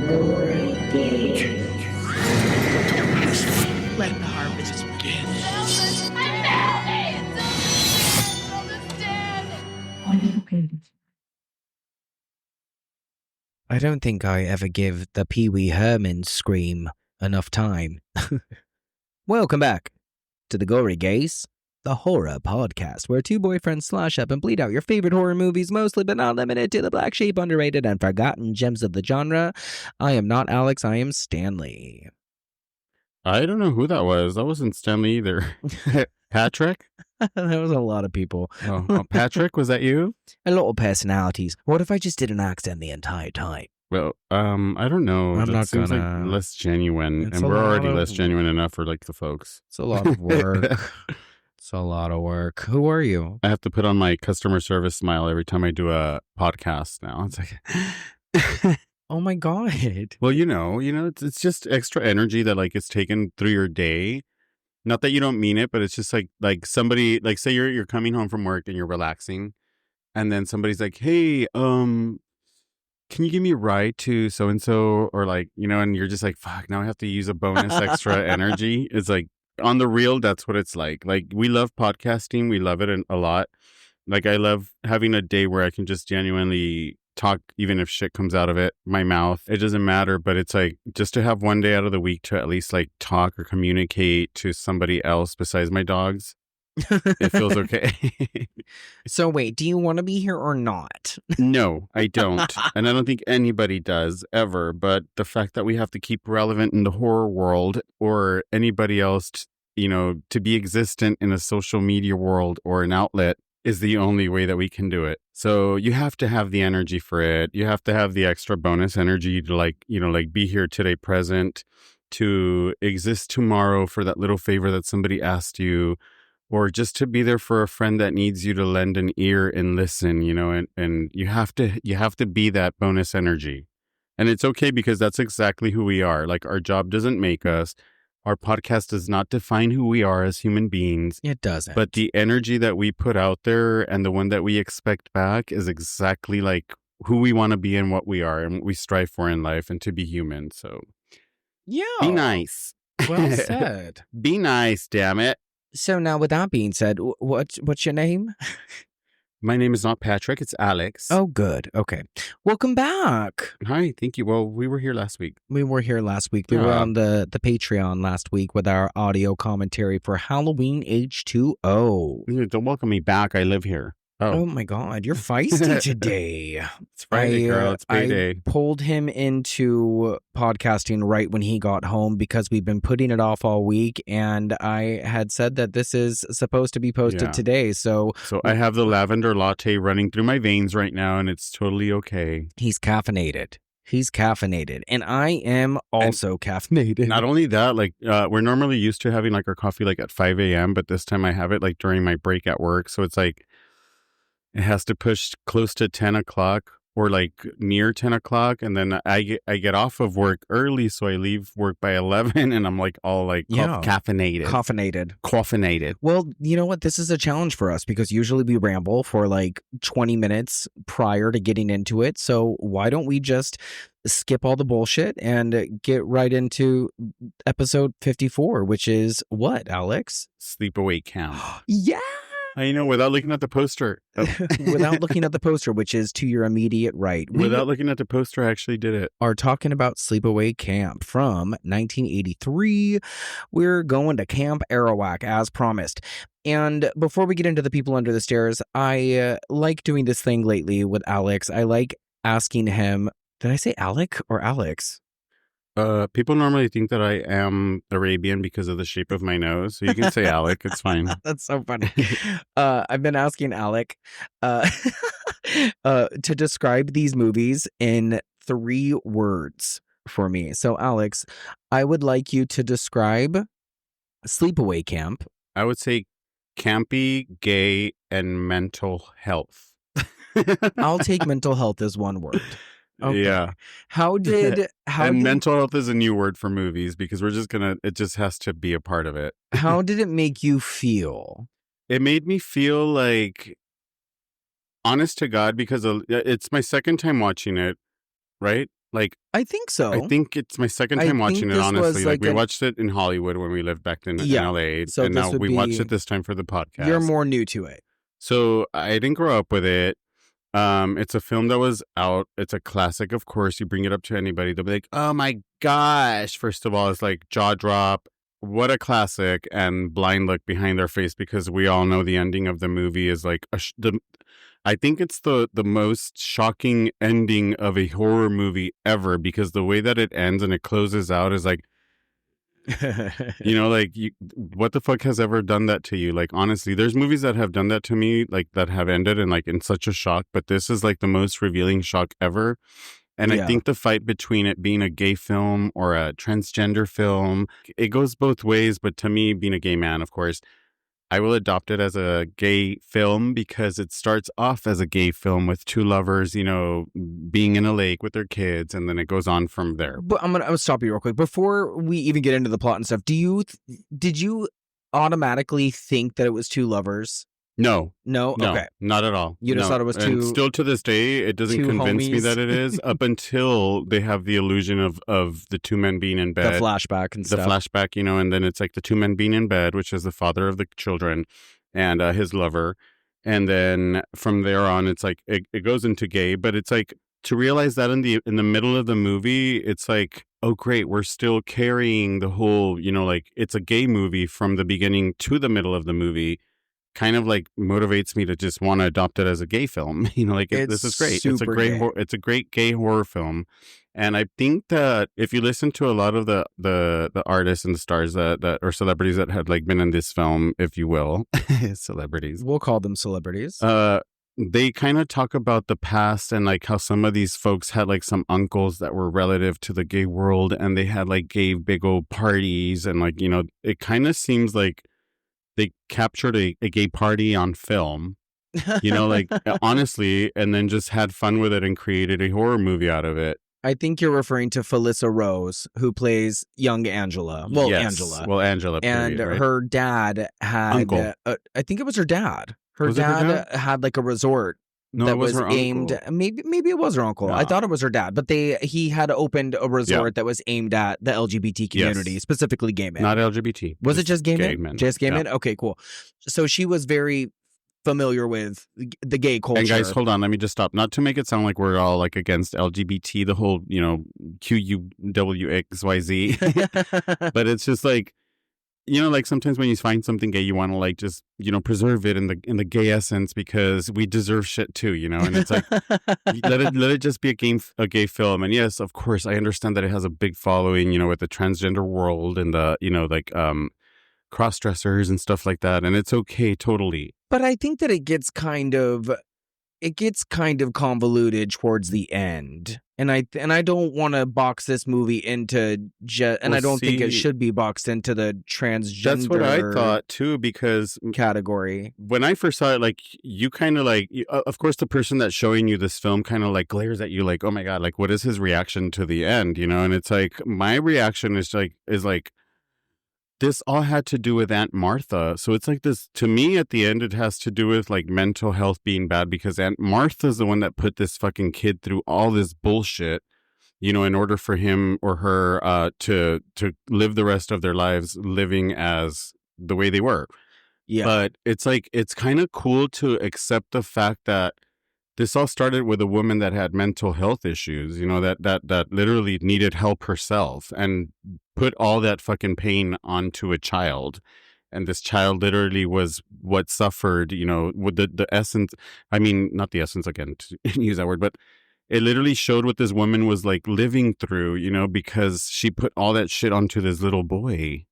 Let the harvest begin. I don't think I ever give the Pee Wee Herman scream enough time. Welcome back to the Gory Gaze, the horror podcast, where two boyfriends slash up and bleed out your favorite horror movies, mostly but not limited to the black sheep, underrated, and forgotten gems of the genre. I am not Alex, I am Stanley. I don't know who that was. That wasn't Stanley either. Patrick? That was a lot of people. Oh, Patrick, was that you? A lot of personalities. What if I just did an accent the entire time? Well, I don't know. I'm that not seems gonna- like less genuine, It's and a we're lot already of- less genuine enough for like the folks. It's a lot of work. It's a lot of work. Who are you? I have to put on my customer service smile every time I do a podcast now. It's like, Oh my God. well, it's just extra energy that like is taken through your day. Not that you don't mean it, but it's just like somebody, like say you're coming home from work and you're relaxing, and then somebody's like, hey, can you give me a ride to so and so, or like, and you're just like, fuck, now I have to use a bonus extra energy. It's like on the real, that's what it's like. Like, we love podcasting, we love it a lot. Like, I love having a day where I can just genuinely talk, even if shit comes out of my mouth. It doesn't matter, but it's like just to have one day out of the week to at least like talk or communicate to somebody else besides my dogs. It feels okay. So wait, do you want to be here or not? No, I don't. And I don't think anybody does ever. But the fact that we have to keep relevant in the horror world, or anybody else, to be existent in a social media world or an outlet, is the only way that we can do it. So you have to have the energy for it. You have to have the extra bonus energy to like be here today present, to exist tomorrow for that little favor that somebody asked you, or just to be there for a friend that needs you to lend an ear and listen, and you have to be that bonus energy. And it's okay, because that's exactly who we are. Like, our job doesn't make us. Our podcast does not define who we are as human beings. It doesn't. But the energy that we put out there and the one that we expect back is exactly like who we want to be and what we are and what we strive for in life, and to be human. So yeah. be nice. Well said. Be nice, damn it. So now with that being said, what's your name? My name is not Patrick, it's Alex. Oh, good. Okay. Welcome back. Hi, thank you. Well, we were here last week. We were here last week. We were on the Patreon last week with our audio commentary for Halloween H2O. Don't welcome me back. I live here. Oh my God, you're feisty today. It's Friday, girl. It's payday. I pulled him into podcasting right when he got home because we've been putting it off all week, and I had said that this is supposed to be posted today. So I have the lavender latte running through my veins right now, and it's totally okay. He's caffeinated. And I am also caffeinated. Not only that, like we're normally used to having like our coffee like at 5 a.m., but this time I have it like during my break at work. So it's like, it has to push close to 10 o'clock or like near 10 o'clock. And then I get off of work early. So I leave work by 11 and I'm like all like caffeinated. Well, you know what? This is a challenge for us because usually we ramble for like 20 minutes prior to getting into it. So why don't we just skip all the bullshit and get right into episode 54, which is what, Alex? Sleepaway Camp. Yeah. I know, without looking at the poster. Without looking at the poster, which is to your immediate right. Without looking at the poster, I actually did it. Are talking about Sleepaway Camp from 1983. We're going to Camp Arawak as promised. And before we get into the people under the stairs, I like doing this thing lately with Alex. I like asking him, did I say Alec or Alex? People normally think that I am Arabian because of the shape of my nose. So you can say Alec. It's fine. That's so funny. I've been asking Alec to describe these movies in 3 words for me. So, Alex, I would like you to describe Sleepaway Camp. I would say campy, gay, and mental health. I'll take mental health as one word. Okay. Yeah. Mental health is a new word for movies because it just has to be a part of it. How did it make you feel? It made me feel like, honest to God, because it's my second time watching it, right? Like, I think so. I think it's my second I time think watching it, this was honestly. Like, like we watched it in Hollywood when we lived back in Yeah. LA. So and this now would we watched be- it this time for the podcast. You're more new to it. So I didn't grow up with it. It's a film that was out. It's a classic, of course. You bring it up to anybody, they'll be like, "Oh my gosh!" First of all, it's like jaw drop. What a classic, and blind look behind their face because we all know the ending of the movie is like I think it's the most shocking ending of a horror movie ever because the way that it ends and it closes out is like, you know, like what the fuck has ever done that to you? Like, honestly, there's movies that have done that to me, like that have ended and like in such a shock, but this is like the most revealing shock ever. And I think the fight between it being a gay film or a transgender film, it goes both ways. But to me, being a gay man, of course, I will adopt it as a gay film because it starts off as a gay film with two lovers, you know, being in a lake with their kids, and then it goes on from there. But I'm gonna stop you real quick before we even get into the plot and stuff. Did you automatically think that it was two lovers? No, Okay, not at all. You just thought it was And two. still to this day, it doesn't two convince me homies. that it is up until they have the illusion of the two men being in the bed. flashback and The stuff. flashback, you know, and then it's like the two men being in bed, which is the father of the children and his lover. And then from there on, it's like it goes into gay, but it's like to realize that in the middle of the movie, it's like, oh, great, we're still carrying the whole, you know, like it's a gay movie from the beginning to the middle of the movie. Kind of like motivates me to just want to adopt it as a gay film. You know, like this is great. It's a great, it's a great gay horror film. And I think that if you listen to a lot of the artists and the stars that or celebrities that had like been in this film, if you will, celebrities, We'll call them celebrities. they kind of talk about the past and like how some of these folks had like some uncles that were relative to the gay world and they had like gay big old parties and like, you know, it kind of seems like they captured a gay party on film, you know, like honestly, and then just had fun with it and created a horror movie out of it. I think you're referring to Felissa Rose, who plays young Angela. Well, Yes. Angela. Well, Angela. And period, right? her dad had... Uncle. I think it was her dad. Her Was it her dad had like a resort No, that it was her aimed... uncle. Maybe it was her uncle. No. I thought it was her dad. But he had opened a resort that was aimed at the LGBT community, Yes. specifically gay men. Not LGBT. Was it just gay men? Just gay Yeah. men? Okay, cool. So she was very familiar with the gay culture. And guys, hold on. Let me just stop. Not to make it sound like we're all like against LGBT, the whole, you know, QUWXYZ. But it's just like, you know, like sometimes when you find something gay, you want to like just, you know, preserve it in the gay essence because we deserve shit too, you know. And it's like let it just be a gay film. And yes, of course, I understand that it has a big following, you know, with the transgender world and the, you know, like cross dressers and stuff like that. And it's okay, totally. But I think that it gets kind of convoluted towards the end. And I don't want to box this movie into I don't think it should be boxed into the transgender. That's what I thought too, because category. When I first saw it, like you kind of like, of course, the person that's showing you this film kind of like glares at you, like, oh my god, like what is his reaction to the end, you know? And it's like my reaction is like this all had to do with Aunt Martha. So it's like this, to me at the end, it has to do with like mental health being bad because Aunt Martha's the one that put this fucking kid through all this bullshit, you know, in order for him or her to live the rest of their lives living as the way they were. Yeah. But it's like, it's kind of cool to accept the fact that this all started with a woman that had mental health issues, you know, that literally needed help herself and put all that fucking pain onto a child. And this child literally was what suffered, you know, with the essence. I mean, not the essence again, to use that word, but it literally showed what this woman was like living through, you know, because she put all that shit onto this little boy.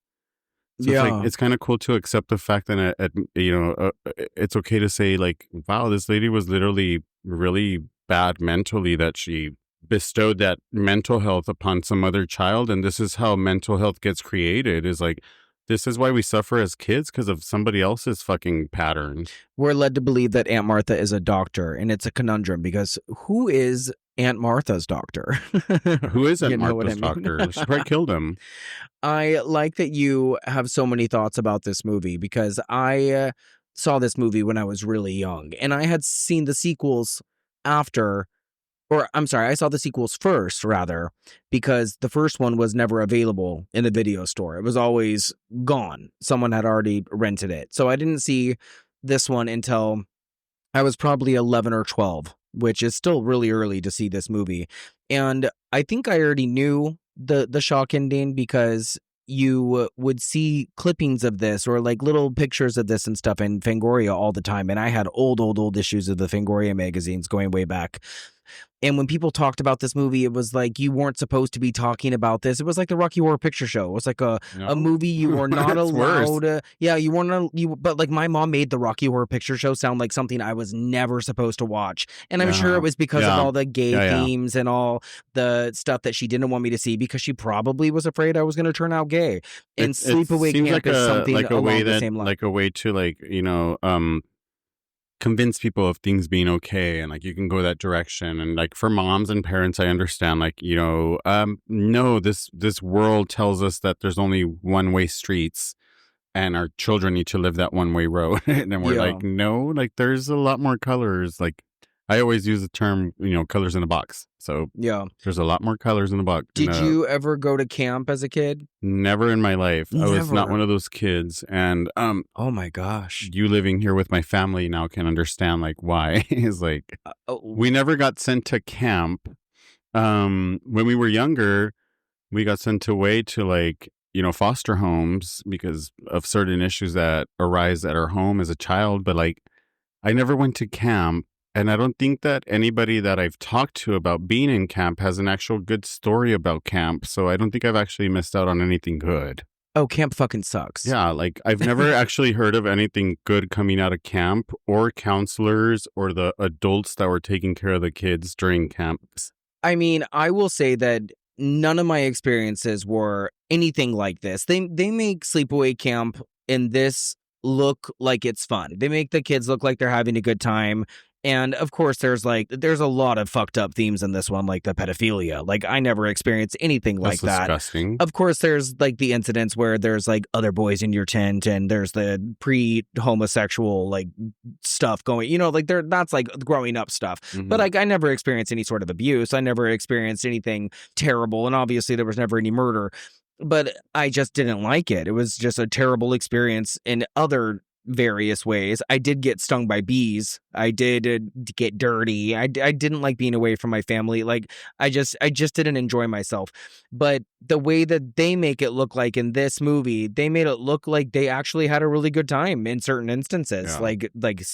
So it's like, it's kind of cool to accept the fact that, you know, it's okay to say like, wow, this lady was literally really bad mentally, that she bestowed that mental health upon some other child. And this is how mental health gets created, is like, this is why we suffer as kids, because of somebody else's fucking patterns. We're led to believe that Aunt Martha is a doctor, and it's a conundrum because who is Aunt Martha's doctor? Who is Aunt You know Martha's what I mean? doctor? She probably killed him. I like that you have so many thoughts about this movie because I saw this movie when I was really young, and I had seen the sequels after or I'm sorry, I saw the sequels first, rather, because the first one was never available in the video store. It was always gone. Someone had already rented it. So I didn't see this one until I was probably 11 or 12, which is still really early to see this movie. And I think I already knew the shock ending because you would see clippings of this or like little pictures of this and stuff in Fangoria all the time. And I had old issues of the Fangoria magazines going way back. And when people talked about this movie, it was like you weren't supposed to be talking about this. It was like the Rocky Horror Picture Show. It was like a movie you were not allowed to. Yeah, you weren't. But like my mom made the Rocky Horror Picture Show sound like something I was never supposed to watch. And I'm sure it was because of all the gay themes and all the stuff that she didn't want me to see because she probably was afraid I was going to turn out gay. And Sleepaway Camp like is something like a along way the that, same line. like a way to like, convince people of things being okay, and like you can go that direction. And like for moms and parents, I understand, like, no, this world tells us that there's only one-way streets and our children need to live that one-way road. And then we're like, no, like there's a lot more colors. Like I always use the term, colors in a box. So there's a lot more colors in the box. Did you ever go to camp as a kid? Never in my life. I was not one of those kids. And oh my gosh, you living here with my family now can understand like why. Is like we never got sent to camp. When we were younger, we got sent away to like foster homes because of certain issues that arise at our home as a child. But like I never went to camp. And I don't think that anybody that I've talked to about being in camp has an actual good story about camp. So I don't think I've actually missed out on anything good. Oh, camp fucking sucks. Yeah, like I've never actually heard of anything good coming out of camp or counselors or the adults that were taking care of the kids during camps. I mean, I will say that none of my experiences were anything like this. They make Sleepaway Camp in this look like it's fun. They make the kids look like they're having a good time. And of course, there's a lot of fucked up themes in this one, like the pedophilia. Like I never experienced anything like that. That's disgusting. Of course, there's like the incidents where there's like other boys in your tent, and there's the pre-homosexual like stuff going. Like that's like growing up stuff. Mm-hmm. But like I never experienced any sort of abuse. I never experienced anything terrible, and obviously there was never any murder. But I just didn't like it. It was just a terrible experience in other various ways. I did get stung by bees. I did get dirty. I didn't like being away from my family. Like I just didn't enjoy myself. But the way that they make it look like in this movie, they made it look like they actually had a really good time in certain instances. Like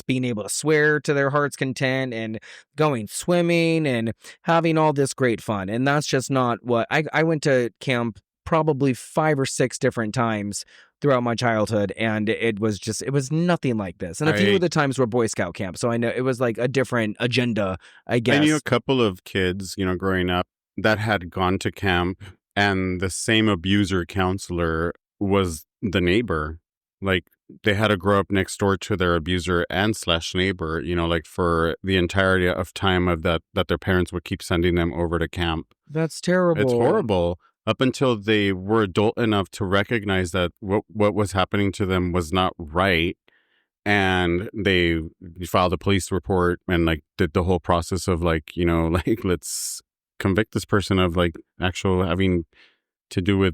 being able to swear to their heart's content and going swimming and having all this great fun. And that's just not what I went to camp probably 5 or 6 different times throughout my childhood, and it was nothing like this. And a few of the times were Boy Scout camp, so I know it was like a different agenda, I guess. I knew a couple of kids, growing up that had gone to camp, and the same abuser counselor was the neighbor. Like they had to grow up next door to their abuser and / neighbor, like for the entirety of time of that their parents would keep sending them over to camp. That's terrible. It's horrible. Up until they were adult enough to recognize that what was happening to them was not right. And they filed a police report and like did the whole process of like, like let's convict this person of like actual having to do with,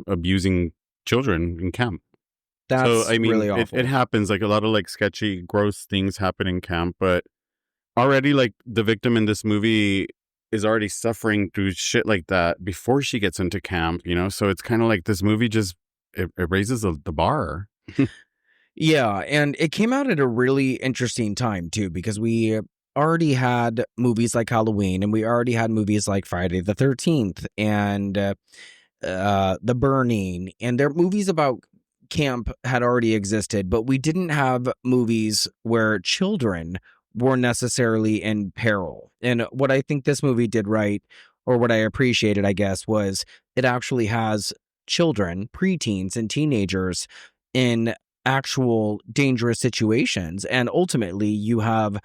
abusing children in camp. That's so, I mean, really awful. It happens, like a lot of like sketchy, gross things happen in camp, but already like the victim in this movie is already suffering through shit like that before she gets into camp, so it's kind of like this movie just it raises the bar. Yeah, and it came out at a really interesting time too, because we already had movies like Halloween, and we already had movies like Friday the 13th and The Burning, and their movies about camp had already existed, but we didn't have movies where children were necessarily in peril. And what I think this movie did right, or what I appreciated, I guess, was it actually has children, preteens, and teenagers in actual dangerous situations. And ultimately, you have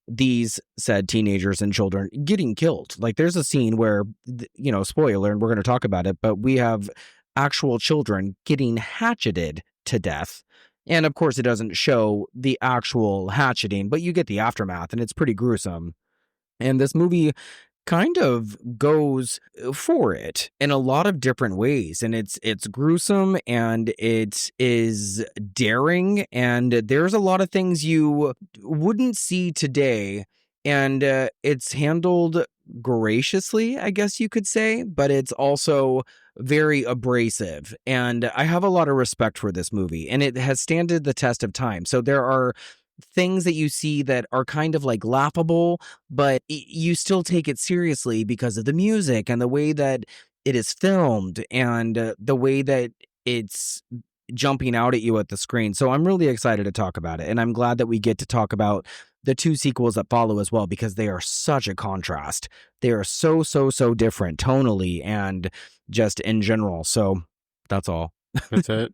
these said teenagers and children getting killed. Like there's a scene where, spoiler, and we're going to talk about it, but we have actual children getting hatcheted to death. And of course, it doesn't show the actual hatcheting, but you get the aftermath, and it's pretty gruesome. And this movie kind of goes for it in a lot of different ways, and it's gruesome and it is daring, and there's a lot of things you wouldn't see today, and it's handled graciously, I guess you could say, but it's also very abrasive, and I have a lot of respect for this movie, and it has standed the test of time. So there are things that you see that are kind of like laughable, but you still take it seriously because of the music and the way that it is filmed and the way that it's jumping out at you at the screen. So I'm really excited to talk about it. And I'm glad that we get to talk about the two sequels that follow as well, because they are such a contrast. They are so different tonally and just in general. So that's all. That's it.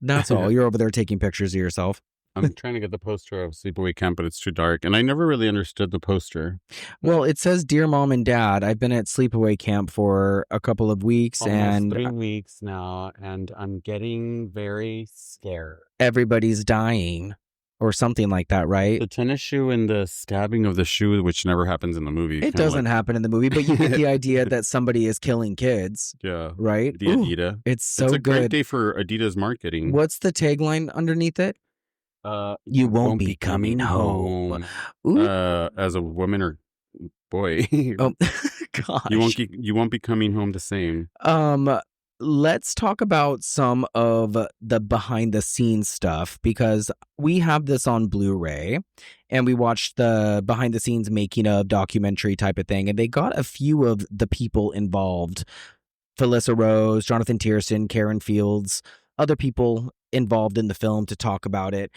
That's all. You're over there taking pictures of yourself. I'm trying to get the poster of Sleepaway Camp, but it's too dark. And I never really understood the poster. Well, it says, "Dear Mom and Dad, I've been at Sleepaway Camp for a couple of weeks Almost 3 weeks now, and I'm getting very scared. Everybody's dying," or something like that, right? The tennis shoe and the stabbing of the shoe, which never happens in the movie. It doesn't happen in the movie, but you get the idea that somebody is killing kids. Yeah. Right? The Adidas. It's so it's a good. great day for Adidas marketing. What's the tagline underneath it? You won't be coming home. As a woman or boy. Oh, gosh. You won't be coming home the same. Let's talk about some of the behind the scenes stuff, because we have this on Blu-ray and we watched the behind the scenes making of documentary type of thing. And they got a few of the people involved. Felissa Rose, Jonathan Tiersten, Karen Fields, other people involved in the film to talk about it.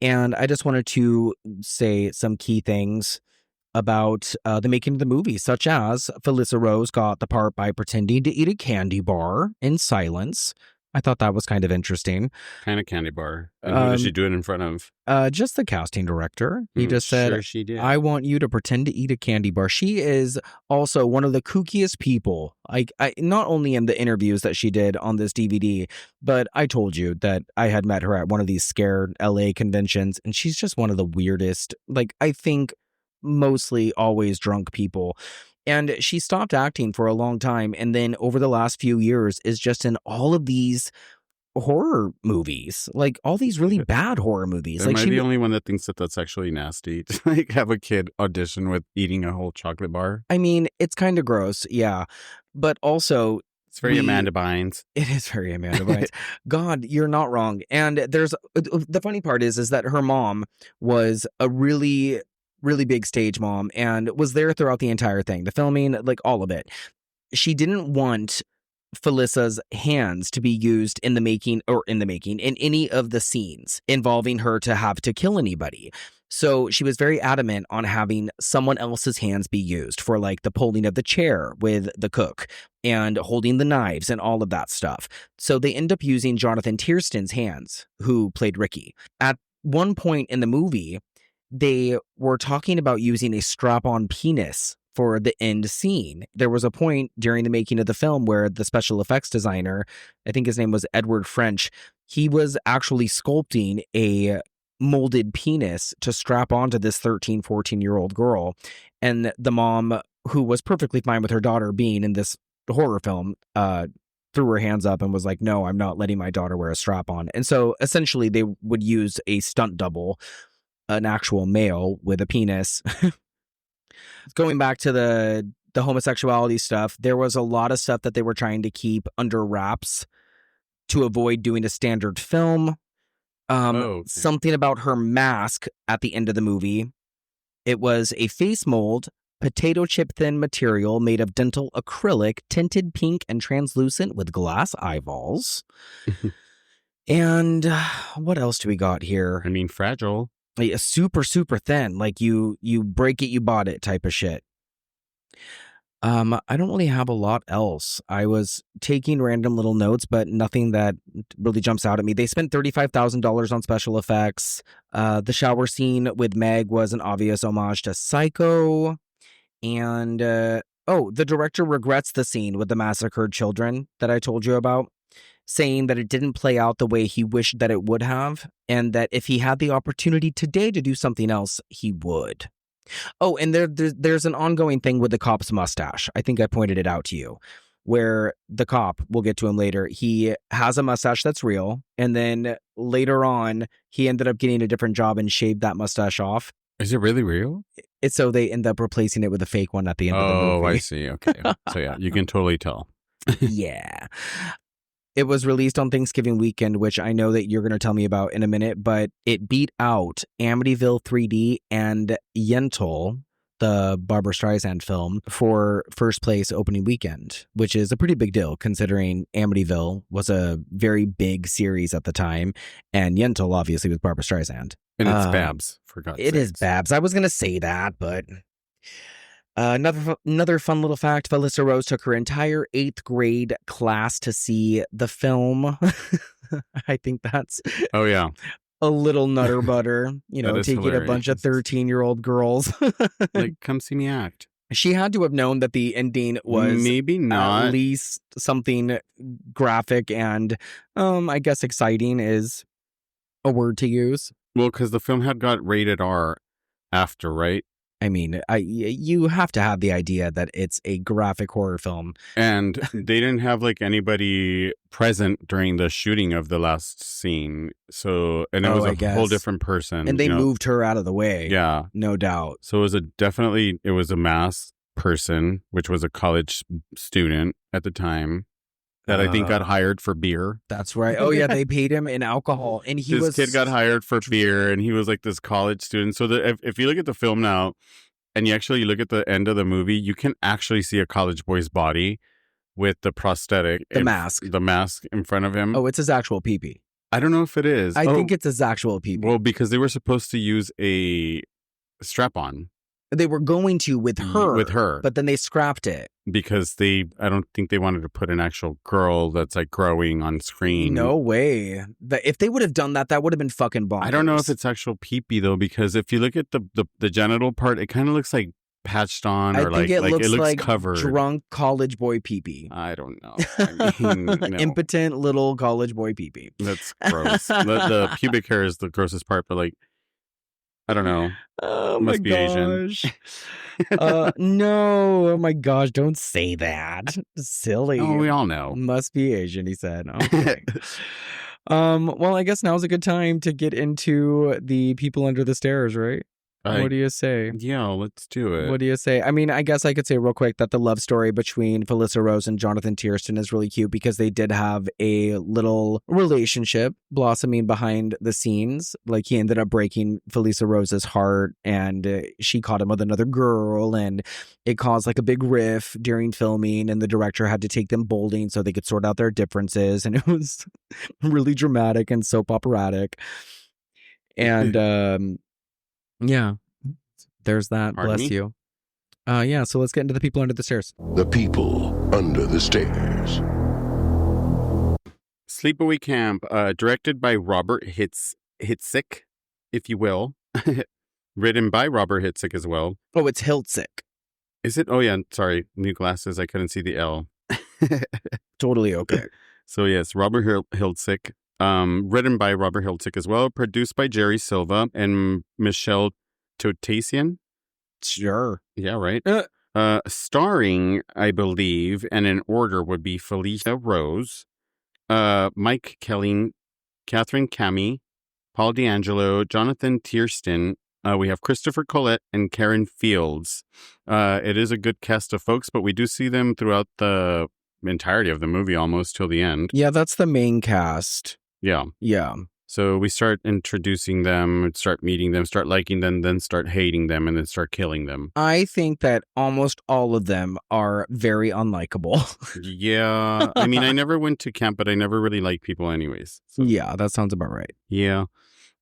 And I just wanted to say some key things about the making of the movie, such as Felissa Rose got the part by pretending to eat a candy bar in silence. I thought that was kind of interesting. Kind of candy bar. And who did she do it in front of? Just the casting director. He just said, sure she did. "I want you to pretend to eat a candy bar." She is also one of the kookiest people. I not only in the interviews that she did on this DVD, but I told you that I had met her at one of these scared LA conventions, and she's just one of the weirdest, like, I think mostly always drunk people. And she stopped acting for a long time, and then over the last few years is just in all of these horror movies, like all these really bad horror movies. Am Like I the only one that thinks that that's actually nasty to like have a kid audition with eating a whole chocolate bar? I mean, it's kind of gross, yeah, but also It's very Amanda Bynes. It is very Amanda Bynes. God, you're not wrong. And there's the funny part is that her mom was a really big stage mom and was there throughout the entire thing, the filming, like all of it. She didn't want Felissa's hands to be used in any of the scenes involving her to have to kill anybody. So she was very adamant on having someone else's hands be used for like the pulling of the chair with the cook and holding the knives and all of that stuff. So they end up using Jonathan Tiersten's hands, who played Ricky. At one point in the movie, they were talking about using a strap-on penis for the end scene. There was a point during the making of the film where the special effects designer, I think his name was Edward French, he was actually sculpting a molded penis to strap onto this 13, 14-year-old girl. And the mom, who was perfectly fine with her daughter being in this horror film, threw her hands up and was like, "No, I'm not letting my daughter wear a strap-on." And so essentially they would use a stunt double, an actual male with a penis. Going back to the homosexuality stuff, there was a lot of stuff that they were trying to keep under wraps to avoid doing a standard film. Something about her mask at the end of the movie. It was a face mold, potato chip thin material made of dental acrylic, tinted pink and translucent with glass eyeballs. And what else do we got here? I mean, fragile. Like, super thin, like you break it, you bought it type of shit. I don't really have a lot else. I was taking random little notes, but nothing that really jumps out at me. They spent $35,000 on special effects. The shower scene with Meg was an obvious homage to Psycho. And, the director regrets the scene with the massacred children that I told you about, saying that it didn't play out the way he wished that it would have, and that if he had the opportunity today to do something else, he would. Oh, and there's an ongoing thing with the cop's mustache. I think I pointed it out to you, where the cop, we'll get to him later, he has a mustache that's real, and then later on, he ended up getting a different job and shaved that mustache off. Is it really real? It's so they end up replacing it with a fake one at the end of the movie. Oh, I see. Okay. So yeah, you can totally tell. Yeah. It was released on Thanksgiving weekend, which I know that you're going to tell me about in a minute, but it beat out Amityville 3D and Yentl, the Barbra Streisand film, for first place opening weekend, which is a pretty big deal considering Amityville was a very big series at the time, and Yentl obviously was Barbra Streisand. And it's Babs, for God's sake. It is Babs. I was going to say that, but... Another fun little fact, Felissa Rose took her entire 8th grade class to see the film. I think that's oh yeah, a little nutter butter, taking hilarious. a bunch of 13-year-old girls. Like, come see me act. She had to have known that the ending was maybe not at least something graphic and I guess exciting is a word to use. Well, because the film had got rated R after, right? I mean, you have to have the idea that it's a graphic horror film. And they didn't have like anybody present during the shooting of the last scene. So, and it was a whole different person. And they moved her out of the way. Yeah. No doubt. So it was a masked person, which was a college student at the time. That I think got hired for beer. That's right. Oh, yeah. They paid him in alcohol. And this kid got hired for beer, and he was like this college student. So if you look at the film now, and you actually look at the end of the movie, you can actually see a college boy's body with the prosthetic. The mask in front of him. Oh, it's his actual pee-pee. I don't know if it is. I think it's his actual pee-pee. Well, because they were supposed to use a strap-on. They were going to with her. But then they scrapped it. Because I don't think they wanted to put an actual girl that's like growing on screen. No way. If they would have done that, that would have been fucking bonkers. I don't know if it's actual pee-pee though, because if you look at the genital part, it kind of looks like patched on, or it looks like covered. Drunk college boy pee-pee. I don't know. I mean, no. Impotent little college boy pee-pee. That's gross. The pubic hair is the grossest part, but like, I don't know. Oh Must my be gosh. No, oh my gosh, don't say that. Silly. Oh, we all know. Must be Asian, he said. Okay. Well, I guess now's a good time to get into the people under the stairs, right? What do you say? Yeah, let's do it. What do you say? I mean, I guess I could say real quick that the love story between Felissa Rose and Jonathan Tiersten is really cute because they did have a little relationship blossoming behind the scenes. Like, he ended up breaking Felissa Rose's heart, and she caught him with another girl, and it caused like a big riff during filming, and the director had to take them bowling so they could sort out their differences, and it was really dramatic and soap operatic. And yeah, there's that. Pardon Bless me? you. Yeah, so let's get into the people under the stairs. The people under the stairs. Sleepaway Camp, directed by Robert Hitzik, if you will. Written by Robert Hitzik as well. Oh, it's Hiltzik. Is it? Oh, yeah. Sorry. New glasses. I couldn't see the L. Totally okay. So, yes, Robert Hiltzik. Written by Robert Hiltzik as well. Produced by Jerry Silva and Michelle Totasian. Sure. Yeah, right. Starring, I believe, and in order would be Felissa Rose, Mike Kelly, Catherine Cammie, Paul D'Angelo, Jonathan Tiersten. We have Christopher Collette and Karen Fields. It is a good cast of folks, but we do see them throughout the entirety of the movie almost till the end. Yeah, that's the main cast. Yeah. Yeah. So we start introducing them, start meeting them, start liking them, then start hating them, and then start killing them. I think that almost all of them are very unlikable. Yeah. I mean, I never went to camp, but I never really liked people anyways. So. Yeah, that sounds about right. Yeah.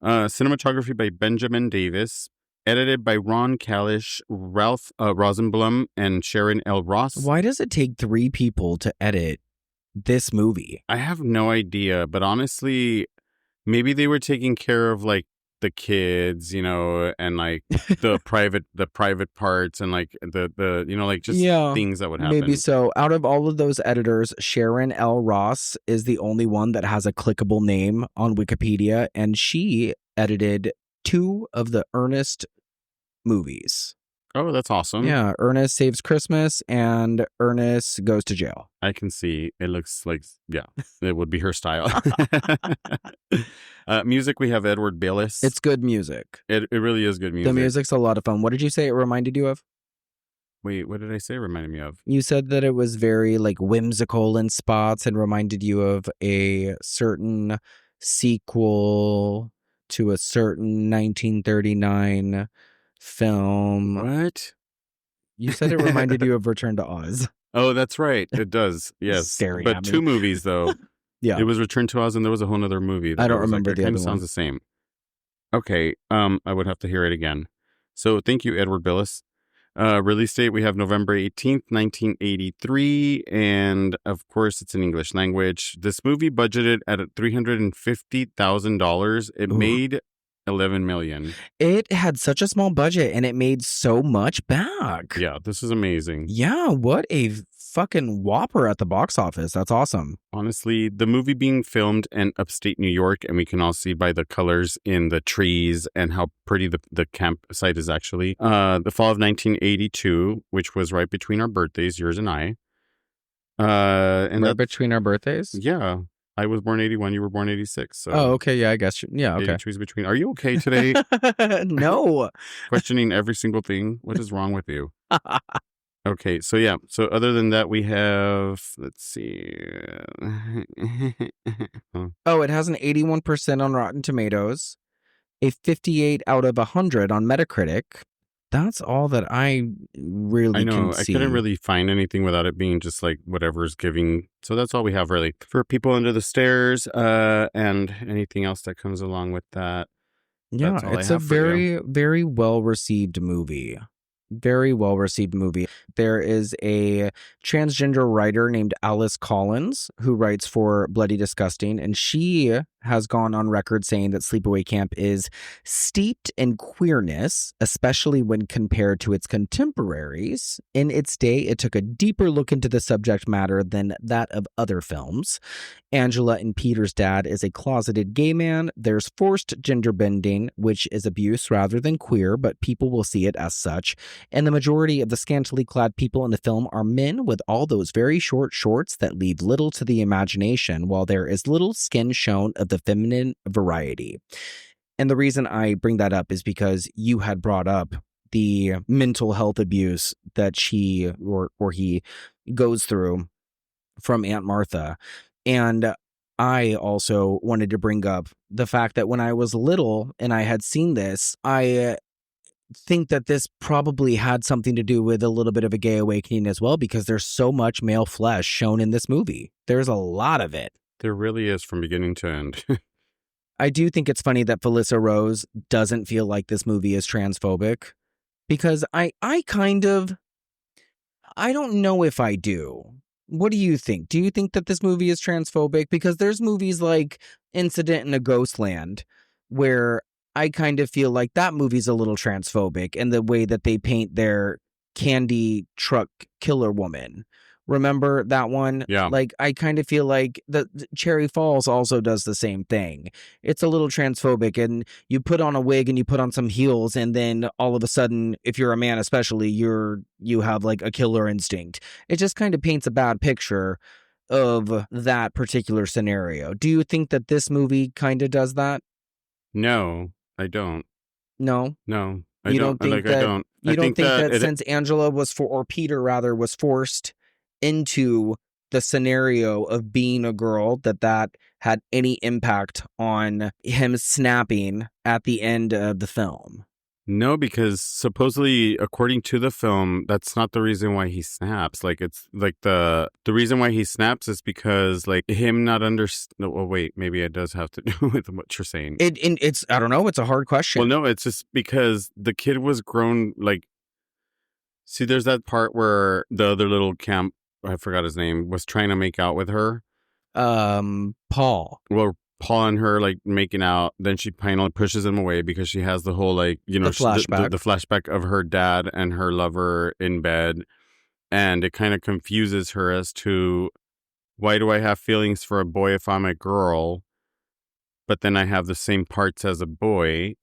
Cinematography by Benjamin Davis. Edited by Ron Kalish, Ralph Rosenblum, and Sharon L. Ross. Why does it take 3 people to edit this movie? I have no idea, but honestly, maybe they were taking care of like the kids, and like the private parts and like the like just things that would happen. Maybe so. Out of all of those editors, Sharon L. Ross is the only one that has a clickable name on Wikipedia, and she edited 2 of the Ernest movies. Oh, that's awesome. Yeah, Ernest Saves Christmas and Ernest Goes to Jail. I can see. It looks like, yeah, it would be her style. Music, we have Edward Billis. It's good music. It really is good music. The music's a lot of fun. What did you say it reminded you of? Wait, what did I say it reminded me of? You said that it was very like whimsical in spots and reminded you of a certain sequel to a certain 1939 film. What? You said it reminded you of Return to Oz. Oh, that's right. It does. Yes. Staring but at me. 2 movies, though. Yeah. It was Return to Oz, and there was a whole other movie. I don't remember the other It sounds one. the same. Okay. I would have to hear it again. So thank you, Edward Billis. Release date, we have November 18th, 1983. And of course, it's in English language. This movie budgeted at $350,000. It made $11 million. It had such a small budget and it made so much back. Yeah, this is amazing. Yeah, what a fucking whopper at the box office. That's awesome. Honestly, the movie being filmed in upstate New York, and we can all see by the colors in the trees and how pretty the campsite is actually. The fall of 1982, which was right between our birthdays, yours and I. And Right between our birthdays? Yeah. I was born 81, you were born 86. So Oh, okay. Yeah, I guess. Yeah, okay. choose between. Are you okay today? No. Questioning every single thing. What is wrong with you? Okay, so yeah. So other than that, we have, let's see. Oh, it has an 81% on Rotten Tomatoes, a 58 out of 100 on Metacritic. That's all that I really I know. can I see. couldn't really find anything without it being just like whatever's giving. So that's all we have really for People Under the Stairs, and anything else that comes along with that. Yeah, That's all I it's a have for you. very, very well-received movie. Very well-received movie. There is a transgender writer named Alice Collins who writes for Bloody Disgusting, and she has gone on record saying that Sleepaway Camp is steeped in queerness, especially when compared to its contemporaries. In its day, it took a deeper look into the subject matter than that of other films. Angela and Peter's dad is a closeted gay man. There's forced gender bending, which is abuse rather than queer, but people will see it as such. And the majority of the scantily clad people in the film are men with all those very short shorts that leave little to the imagination, while there is little skin shown of the feminine variety. And the reason I bring that up is because you had brought up the mental health abuse that she or he goes through from Aunt Martha. And I also wanted to bring up the fact that when I was little and I had seen this, I think that this probably had something to do with a little bit of a gay awakening as well, because there's so much male flesh shown in this movie. There's a lot of it. There really is from beginning to end. I do think it's funny that Felissa Rose doesn't feel like this movie is transphobic, because I don't know if I do. What do you think? Do you think that this movie is transphobic? Because there's movies like Incident in a Ghostland where I kind of feel like that movie's a little transphobic in the way that they paint their candy truck killer woman. Remember that one? Yeah. Like, I kind of feel like the Cherry Falls also does the same thing. It's a little transphobic, and you put on a wig and you put on some heels, and then all of a sudden, if you're a man especially, you have like a killer instinct. It just kind of paints a bad picture of that particular scenario. Do you think that this movie kind of does that? No, I don't. No? No, I You don't. don't think Like, that, I don't. You I don't think that it- since Angela or Peter rather, was forced into the scenario of being a girl, that had any impact on him snapping at the end of the film? No, because supposedly, according to the film, that's not the reason why he snaps. Like, it's like the reason why he snaps is because like him not no, well, wait, maybe it does have to do with what you're saying. It's I don't know. It's a hard question. Well, no, it's just because the kid was grown. Like, see, there's that part where the other little camp, I forgot his name, was trying to make out with her. Paul. Well, Paul and her like making out. Then she finally pushes him away because she has the whole like, you know, The flashback. the flashback of her dad and her lover in bed, and it kind of confuses her as to why do I have feelings for a boy if I'm a girl, but then I have the same parts as a boy.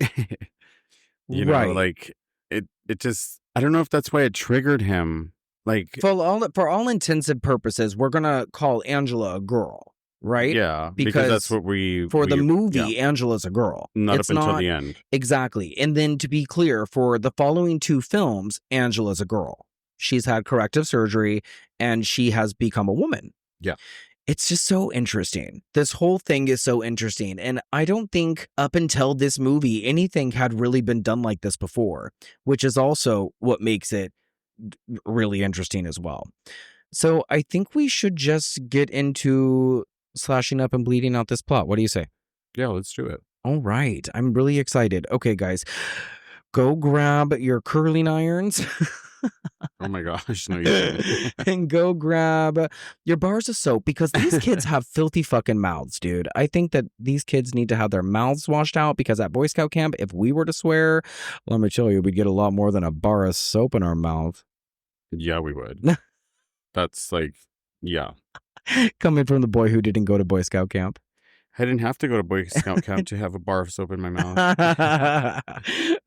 You know, Right. like it just, I don't know if that's why it triggered him. Like, For all intents and purposes, we're gonna call Angela a girl, right? yeah, because that's what the movie, Angela's a girl. Not up until the end. Exactly. And then to be clear, for the following 2 films, Angela's a girl. She's had corrective surgery and she has become a woman. Yeah. It's just so interesting. This whole thing is so interesting. And I don't think up until this movie, anything had really been done like this before, which is also what makes it really interesting as well. So I think we should just get into slashing up and bleeding out this plot. What do you say? Yeah, let's do it. All right. I'm really excited. Okay, guys, go grab your curling irons. Oh my gosh, no, you didn't. And go grab your bars of soap, because these kids have filthy fucking mouths, dude. I think that these kids need to have their mouths washed out, because at Boy Scout camp, if we were to swear, let me tell you, we'd get a lot more than a bar of soap in our mouth. Yeah, we would. That's like, yeah. Coming from the boy who didn't go to Boy Scout camp. I didn't have to go to Boy Scout camp to have a bar of soap in my mouth.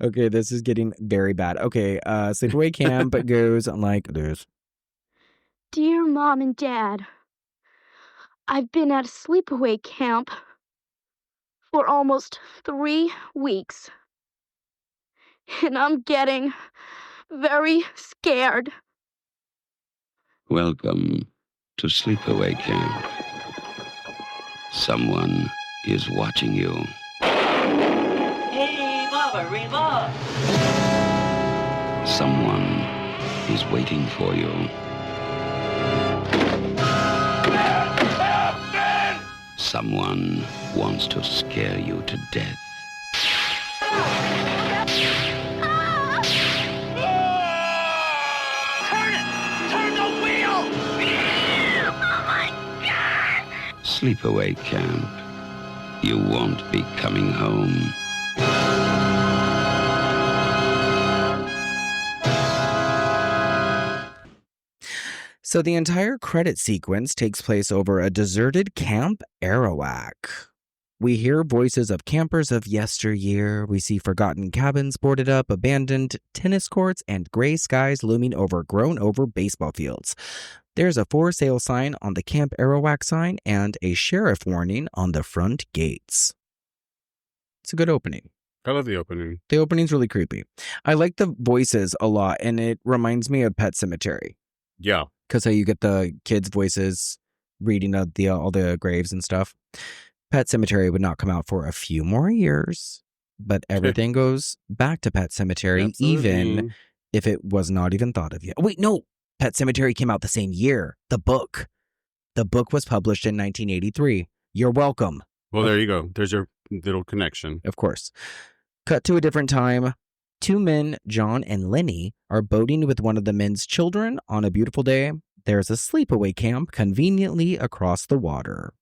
Okay, this is getting very bad. Okay, Sleepaway Camp goes like this. Dear Mom and Dad, I've been at a sleepaway camp for almost 3 weeks, and I'm getting very scared. Welcome to Sleepaway Camp. Someone is watching you. Hey, Mama, reload! Someone is waiting for you. Someone wants to scare you to death. Turn the wheel! Oh my God! Sleepaway Camp. You won't be coming home. So the entire credit sequence takes place over a deserted Camp Arawak. We hear voices of campers of yesteryear. We see forgotten cabins boarded up, abandoned tennis courts, and gray skies looming over grown-over baseball fields. There's a for sale sign on the Camp Arawak sign and a sheriff warning on the front gates. It's a good opening. I love the opening. The opening's really creepy. I like the voices a lot, and it reminds me of Pet Sematary. Yeah. Because how you get the kids' voices reading all the graves and stuff. Pet Sematary would not come out for a few more years, but everything goes back to Pet Sematary, even if it was not even thought of yet. Wait, no. Pet Sematary came out the same year. The book was published in 1983. You're welcome. Well, there you go. There's your little connection. Of course. Cut to a different time. 2 men, John and Lenny, are boating with one of the men's children on a beautiful day. There's a sleepaway camp conveniently across the water.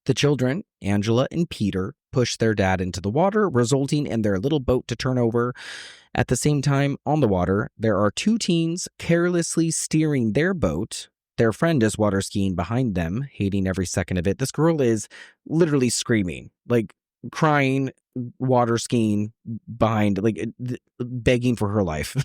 The children, Angela and Peter, push their dad into the water, resulting in their little boat to turn over. At the same time, on the water, there are 2 teens carelessly steering their boat. Their friend is water skiing behind them, hating every second of it. This girl is literally screaming, like crying, water skiing behind, like begging for her life.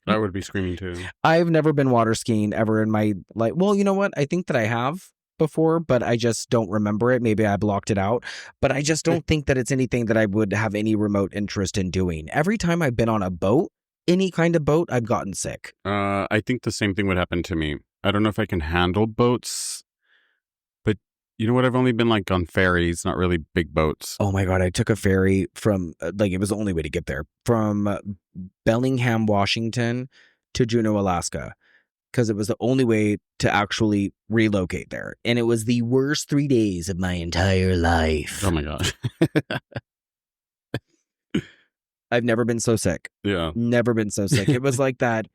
I would be screaming too. I've never been water skiing ever in my life. Well, you know what? I think that I have before, but I just don't remember it. Maybe I blocked it out, but I just don't think that it's anything that I would have any remote interest in doing. Every time I've been on a boat, any kind of boat, I've gotten sick. I think the same thing would happen to me. I don't know if I can handle boats, but you know what? I've only been like on ferries, not really big boats. Oh my God. I took a ferry from, it was the only way to get there, from Bellingham, Washington to Juneau, Alaska, because it was the only way to actually relocate there. And it was the worst 3 days of my entire life. Oh my gosh. I've never been so sick. Yeah. Never been so sick. It was like that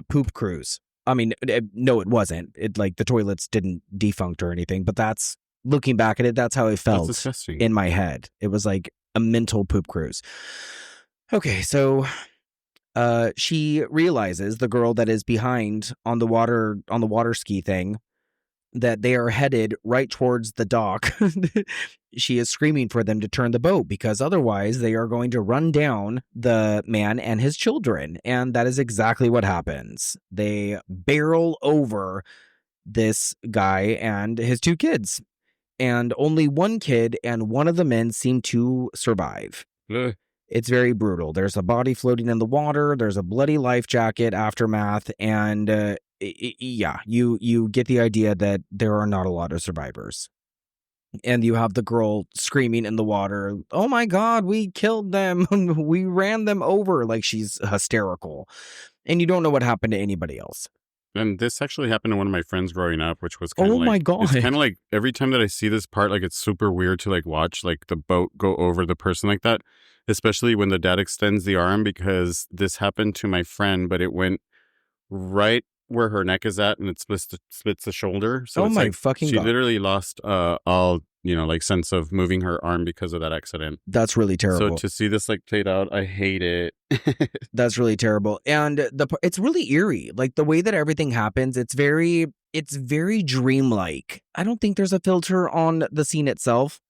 poop cruise. I mean, no, it wasn't. It like the toilets didn't defunct or anything, but that's, looking back at it, that's how it felt in my head. It was like a mental poop cruise. Okay, so she realizes, the girl that is behind on the water ski thing, that they are headed right towards the dock. She is screaming for them to turn the boat because otherwise they are going to run down the man and his children. And that is exactly what happens. They barrel over this guy and his 2 kids. And only one kid and one of the men seem to survive. It's very brutal. There's a body floating in the water. There's a bloody life jacket aftermath. And yeah, you get the idea that there are not a lot of survivors. And you have the girl screaming in the water, "Oh my God, we killed them. We ran them over." Like she's hysterical. And you don't know what happened to anybody else. And this actually happened to one of my friends growing up, which was kind of my God. It's kind of like every time that I see this part, like it's super weird to like watch like the boat go over the person like that, especially when the dad extends the arm, because this happened to my friend, but it went right where her neck is at and it splits the shoulder. So it's like fucking she God. literally lost all, like sense of moving her arm because of that accident. That's really terrible. So to see this like played out, I hate it. That's really terrible. And it's really eerie. Like the way that everything happens, it's very dreamlike. I don't think there's a filter on the scene itself,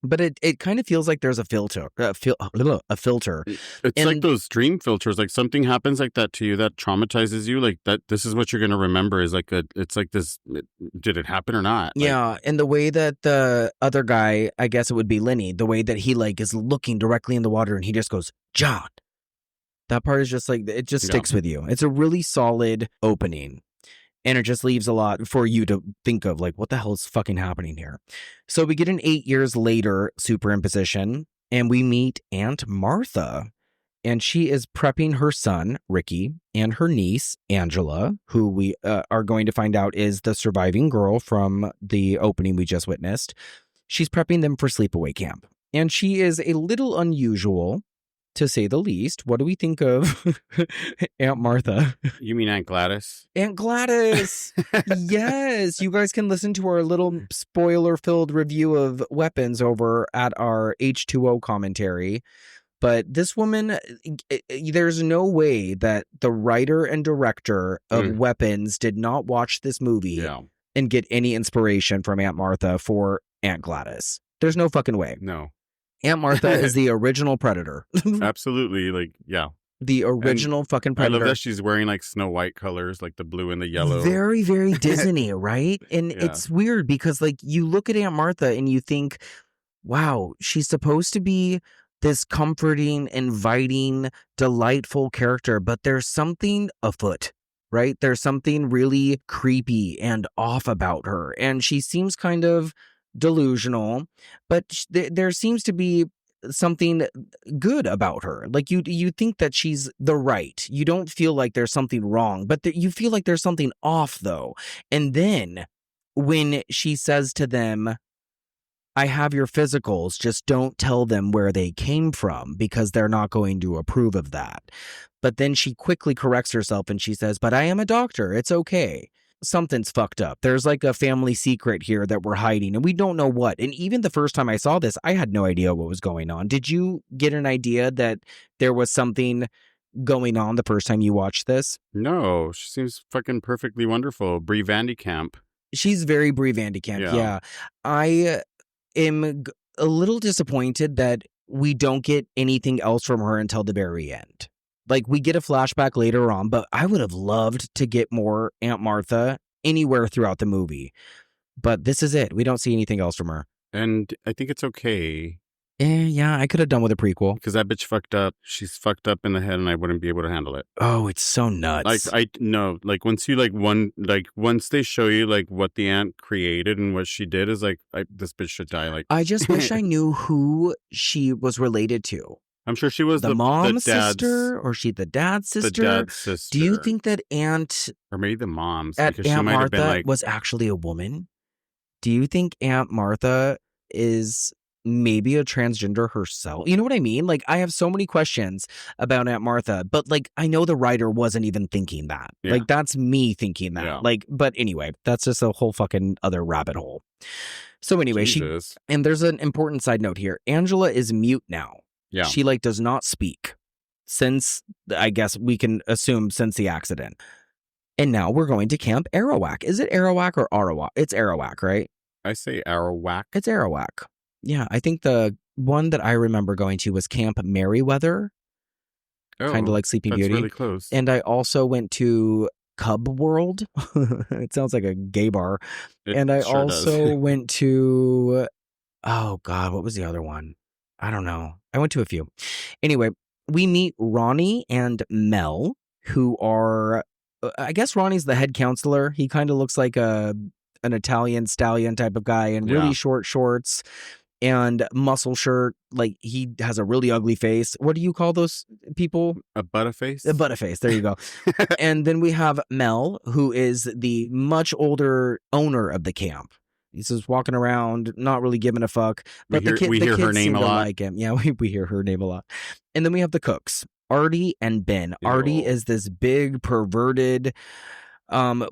but it kind of feels like there's a filter. A filter. It's like those dream filters. Like something happens like that to you that traumatizes you. Like that. This is what you're gonna remember. Is like it's like this. Did it happen or not? Yeah, and the way that the other guy, I guess it would be Lenny, the way that he like is looking directly in the water and he just goes, "John." That part is just like, it just sticks with you. It's a really solid opening. And it just leaves a lot for you to think of, like, what the hell is fucking happening here? So we get an 8 years later superimposition, and we meet Aunt Martha. And she is prepping her son, Ricky, and her niece, Angela, who we are going to find out is the surviving girl from the opening we just witnessed. She's prepping them for Sleepaway Camp. And she is a little unusual, to say the least. What do we think of Aunt Martha? You mean Aunt Gladys? Aunt Gladys! Yes! You guys can listen to our little spoiler-filled review of Weapons over at our H2O commentary. But this woman, there's no way that the writer and director of Weapons did not watch this movie and get any inspiration from Aunt Martha for Aunt Gladys. There's no fucking way. No. Aunt Martha is the original Predator. Absolutely. Like, yeah. The original fucking Predator. I love that she's wearing like Snow White colors, like the blue and the yellow. Very, very Disney, right? And it's weird because like you look at Aunt Martha and you think, wow, she's supposed to be this comforting, inviting, delightful character, but there's something afoot, right? There's something really creepy and off about her. And she seems kind of delusional, but there seems to be something good about her. Like you think that she's the right. You don't feel like there's something wrong, but you feel like there's something off though. And then when she says to them, "I have your physicals, just don't tell them where they came from because they're not going to approve of that." But then she quickly corrects herself and she says, "But I am a doctor. It's okay." Something's fucked up. There's like a family secret here that we're hiding and we don't know what. And even the first time I saw this, I had no idea what was going on. Did you get an idea that there was something going on the first time you watched this? No, she seems fucking perfectly wonderful. Brie Vandekamp. She's very Brie Vandekamp. Yeah. I am a little disappointed that we don't get anything else from her until the very end. Like, we get a flashback later on, but I would have loved to get more Aunt Martha anywhere throughout the movie. But this is it. We don't see anything else from her. And I think it's okay. Yeah, I could have done with a prequel. Because that bitch fucked up. She's fucked up in the head and I wouldn't be able to handle it. Oh, it's so nuts. Once you once they show you like what the aunt created and what she did is like, this bitch should die. Like, I just wish I knew who she was related to. I'm sure she was the mom's sister, or she the dad's sister. The dad's sister. Do you think that Aunt, or maybe the mom's, Aunt she might have been Martha like, was actually a woman? Do you think Aunt Martha is maybe a transgender herself? You know what I mean? Like, I have so many questions about Aunt Martha, but like, I know the writer wasn't even thinking that. Yeah. Like, that's me thinking that. Yeah. Like, but anyway, that's just a whole fucking other rabbit hole. So anyway, Jesus. and there's an important side note here. Angela is mute now. Yeah. She like does not speak since, I guess we can assume, since the accident. And now we're going to Camp Arawak. Is it Arawak or Arawak? It's Arawak, right? I say Arawak. It's Arawak. Yeah, I think the one that I remember going to was Camp Merriweather, kind of like Sleeping that's Beauty. really close. And I also went to Cub World. It sounds like a gay bar. And I sure also does. went to, oh God, what was the other one? I don't know. I went to a few. Anyway, we meet Ronnie and Mel, who are, I guess Ronnie's the head counselor. He kind of looks like an Italian stallion type of guy in really short shorts and muscle shirt. Like, he has a really ugly face. What do you call those people? A butterface? A butterface. There you go. And then we have Mel, who is the much older owner of the camp. He's just walking around, not really giving a fuck. But we hear her name a lot. Like him. Yeah, we hear her name a lot. And then we have the cooks, Artie and Ben. Ew. Artie is this big perverted.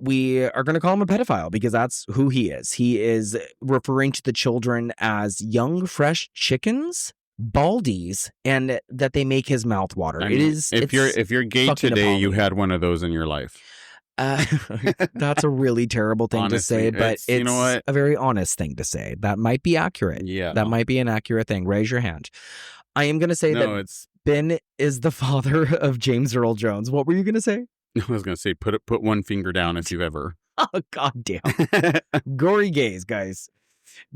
We are going to call him a pedophile because that's who he is. He is referring to the children as young, fresh chickens, baldies, and that they make his mouth water. I mean, if you're gay fucking today, you appalling. had one of those in your life. That's a really terrible thing to say, Honestly, but it's- you know what? a very honest thing to say. That might be accurate. Yeah. That might be an accurate thing. Raise your hand. I am going to say that it's. Ben is the father of James Earl Jones. What were you going to say? I was going to say, put one finger down if you've ever. Oh, goddamn. Gory gays, guys.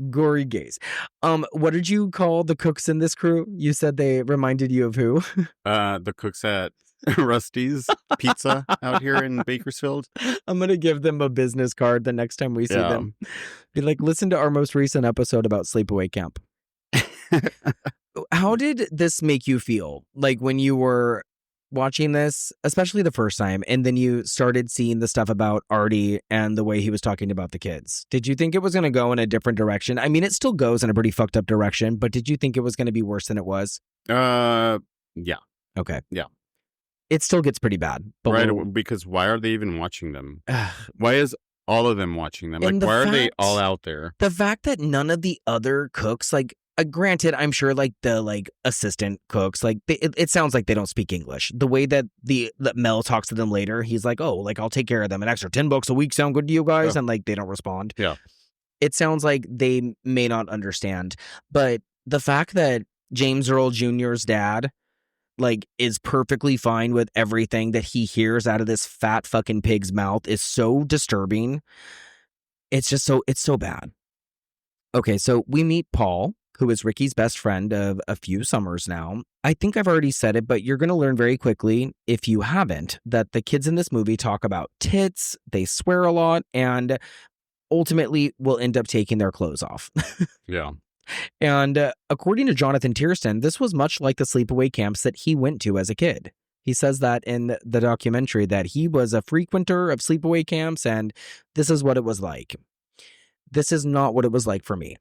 Gory gays. What did you call the cooks in this crew? You said they reminded you of who? The cooks at Rusty's Pizza out here in Bakersfield. I'm going to give them a business card the next time we see them. Be like, listen to our most recent episode about Sleepaway Camp. How did this make you feel? Like when you were watching this, especially the first time, and then you started seeing the stuff about Artie and the way he was talking about the kids. Did you think it was going to go in a different direction? I mean, it still goes in a pretty fucked up direction, but did you think it was going to be worse than it was? Yeah. Okay. Yeah. It still gets pretty bad. But Right, because why are they even watching them? Why is all of them watching them? Like, And the why are they fact- all out there? The fact that none of the other cooks, like, granted, I'm sure like the assistant cooks, like it sounds like they don't speak English. The way that that Mel talks to them later, he's like, "Oh, like I'll take care of them. An extra $10 a week sound good to you guys?" Yeah. And like they don't respond. Yeah. It sounds like they may not understand, but the fact that James Earl Jr.'s dad like is perfectly fine with everything that he hears out of this fat fucking pig's mouth is so disturbing. It's so bad. Okay, so we meet Paul, who is Ricky's best friend of a few summers now. I think I've already said it, but you're going to learn very quickly, if you haven't, that the kids in this movie talk about tits, they swear a lot, and ultimately will end up taking their clothes off. Yeah. And according to Jonathan Tiersten, this was much like the sleepaway camps that he went to as a kid. He says that in the documentary that he was a frequenter of sleepaway camps, and this is what it was like. This is not what it was like for me.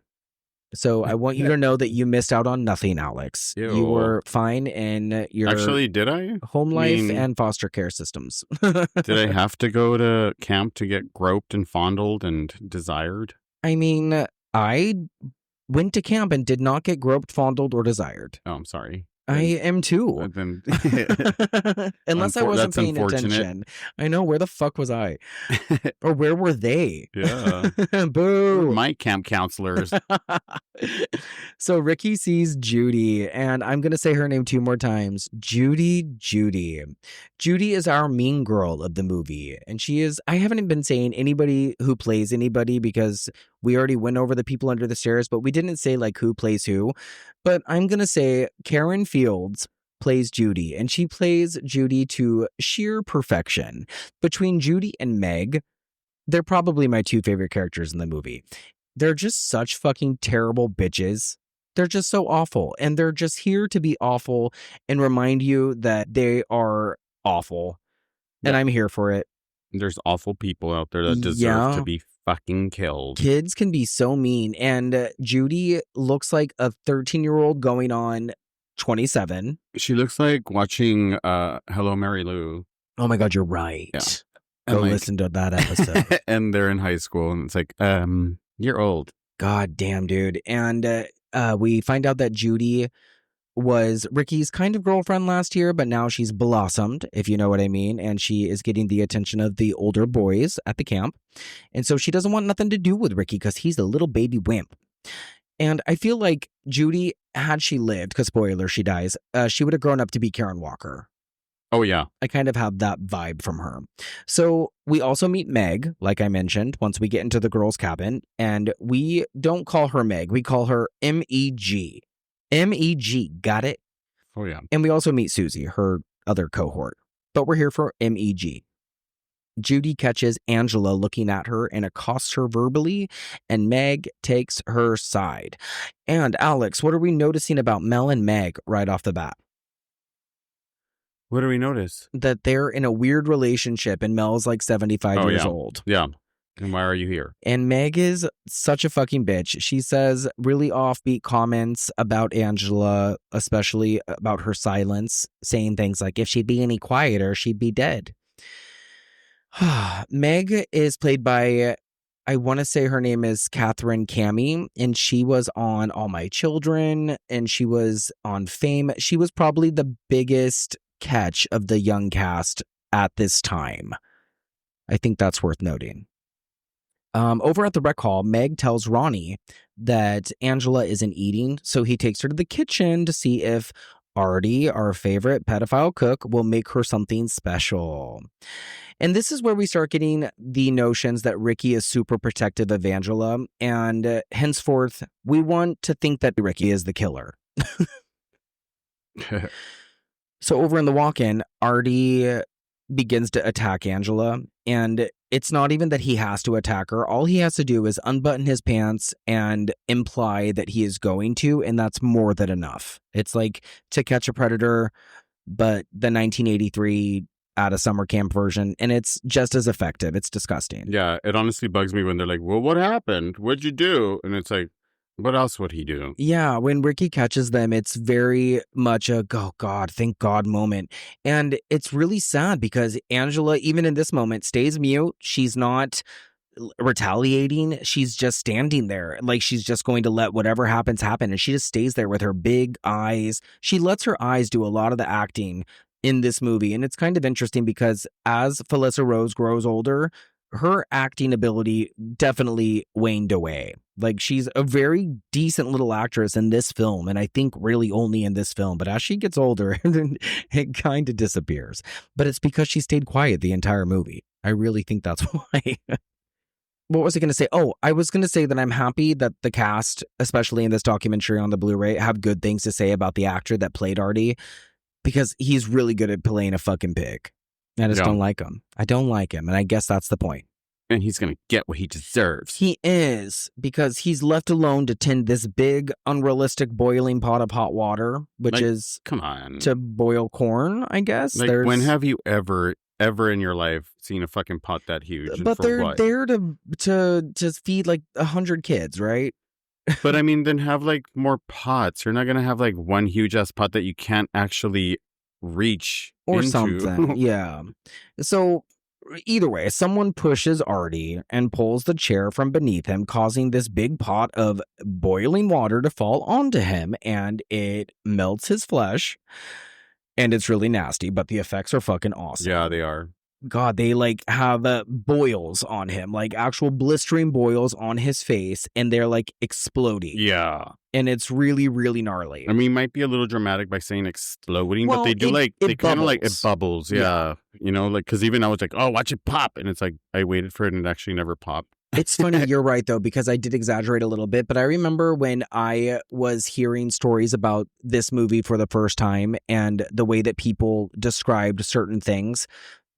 So I want you to know that you missed out on nothing, Alex. Ew. You were fine in your Actually, did I? home life mean- and foster care systems. Did I have to go to camp to get groped and fondled and desired? I mean, I went to camp and did not get groped, fondled, or desired. Oh, I'm sorry. I am too. Then, Unless I wasn't That's paying unfortunate. attention. I know, where the fuck was I? Or where were they? Yeah. Boo. My camp counselors. So Ricky sees Judy, and I'm going to say her name 2 more times. Judy. Judy is our mean girl of the movie. And she is, I haven't been saying anybody who plays anybody because we already went over the people under the stairs, but we didn't say like who plays who. But I'm going to say Karen Fields plays Judy, and she plays Judy to sheer perfection. Between Judy and Meg, they're probably my 2 favorite characters in the movie. They're just such fucking terrible bitches. They're just so awful, and they're just here to be awful and remind you that they are awful. And I'm here for it. There's awful people out there that deserve Yeah. to be fucking killed. Kids can be so mean, and Judy looks like a 13-year-old going on 27. She looks like watching Hello, Mary Lou. Oh my God, you're right. Yeah. Go And, like- listen to that episode. And they're in high school, and it's like, you're old. God damn, dude. And we find out that Judy was Ricky's kind of girlfriend last year, but now she's blossomed, if you know what I mean. And she is getting the attention of the older boys at the camp. And so she doesn't want nothing to do with Ricky because he's a little baby wimp. And I feel like Judy, had she lived, because spoiler, she dies, she would have grown up to be Karen Walker. Oh, yeah. I kind of have that vibe from her. So we also meet Meg, like I mentioned, once we get into the girls' cabin. And we don't call her Meg. We call her M-E-G. M-E-G. Got it? Oh, yeah. And we also meet Susie, her other cohort. But we're here for M-E-G. Judy catches Angela looking at her and accosts her verbally, and Meg takes her side. And Alex, what are we noticing about Mel and Meg right off the bat? What do we notice? That they're in a weird relationship, and Mel's like 75 years old. Yeah. And why are you here? And Meg is such a fucking bitch. She says really offbeat comments about Angela, especially about her silence, saying things like, if she'd be any quieter, she'd be dead. Meg is played by, I want to say her name is Catherine Cammie, and she was on All My Children, and she was on Fame. She was probably the biggest catch of the young cast at this time. I think that's worth noting. Over at the rec hall, Meg tells Ronnie that Angela isn't eating, so he takes her to the kitchen to see if Artie, our favorite pedophile cook, will make her something special. And this is where we start getting the notions that Ricky is super protective of Angela, and henceforth, we want to think that Ricky is the killer. So over in the walk-in, Artie begins to attack Angela, and it's not even that he has to attack her. All he has to do is unbutton his pants and imply that he is going to, and that's more than enough. It's like To Catch a Predator, but the 1983 at a summer camp version, and it's just as effective. It's disgusting. Yeah, it honestly bugs me when they're like, well, what happened? What'd you do? And it's like, what else would he do? Yeah, when Ricky catches them, it's very much a, oh God, thank God moment. And it's really sad because Angela, even in this moment, stays mute. She's not retaliating. She's just standing there. Like she's just going to let whatever happens happen. And she just stays there with her big eyes. She lets her eyes do a lot of the acting in this movie. And it's kind of interesting because as Felissa Rose grows older, her acting ability definitely waned away. Like she's a very decent little actress in this film, and I think really only in this film. But as she gets older, it kind of disappears. But it's because she stayed quiet the entire movie. I really think that's why. What was I going to say? Oh, I was going to say that I'm happy that the cast, especially in this documentary on the Blu-ray, have good things to say about the actor that played Artie, because he's really good at playing a fucking pig. I just don't like him. I don't like him, and I guess that's the point. And he's going to get what he deserves. He is, because he's left alone to tend this big, unrealistic boiling pot of hot water, which is come on, to boil corn, I guess. Like, when have you ever in your life seen a fucking pot that huge? But they're there to feed like 100 kids, right? But I mean, then have like more pots. You're not going to have like one huge ass pot that you can't actually reach or into. Something. Yeah. So either way, someone pushes Artie and pulls the chair from beneath him, causing this big pot of boiling water to fall onto him, and it melts his flesh. And it's really nasty, but the effects are fucking awesome. Yeah, they are. God, they like have boils on him, like actual blistering boils on his face, and they're like exploding. Yeah. And it's really, really gnarly. I mean, might be a little dramatic by saying exploding, well, but they do they kind of like, it bubbles. Yeah. You know, like, because even I was like, oh, watch it pop. And it's like, I waited for it and it actually never popped. It's funny, you're right, though, because I did exaggerate a little bit, but I remember when I was hearing stories about this movie for the first time and the way that people described certain things,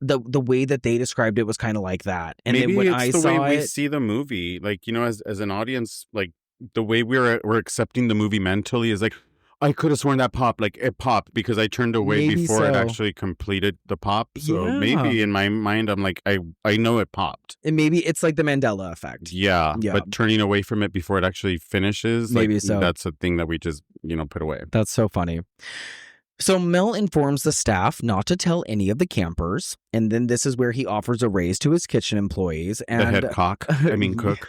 the way that they described it was kind of like that. And maybe then when it's I the saw way we it, see the movie, like, you know, as an audience, like the way we're accepting the movie mentally is like, I could have sworn that popped, like it popped because I turned away maybe before it so. actually completed the pop. So Yeah. maybe in my mind, I'm like, I know it popped. and maybe it's like the Mandela effect. Yeah, Yeah. but turning away from it before it actually finishes, Maybe like, so. that's a thing that we just, put away. That's so funny. So Mel informs the staff not to tell any of the campers, and then this is where he offers a raise to his kitchen employees. And The head cook.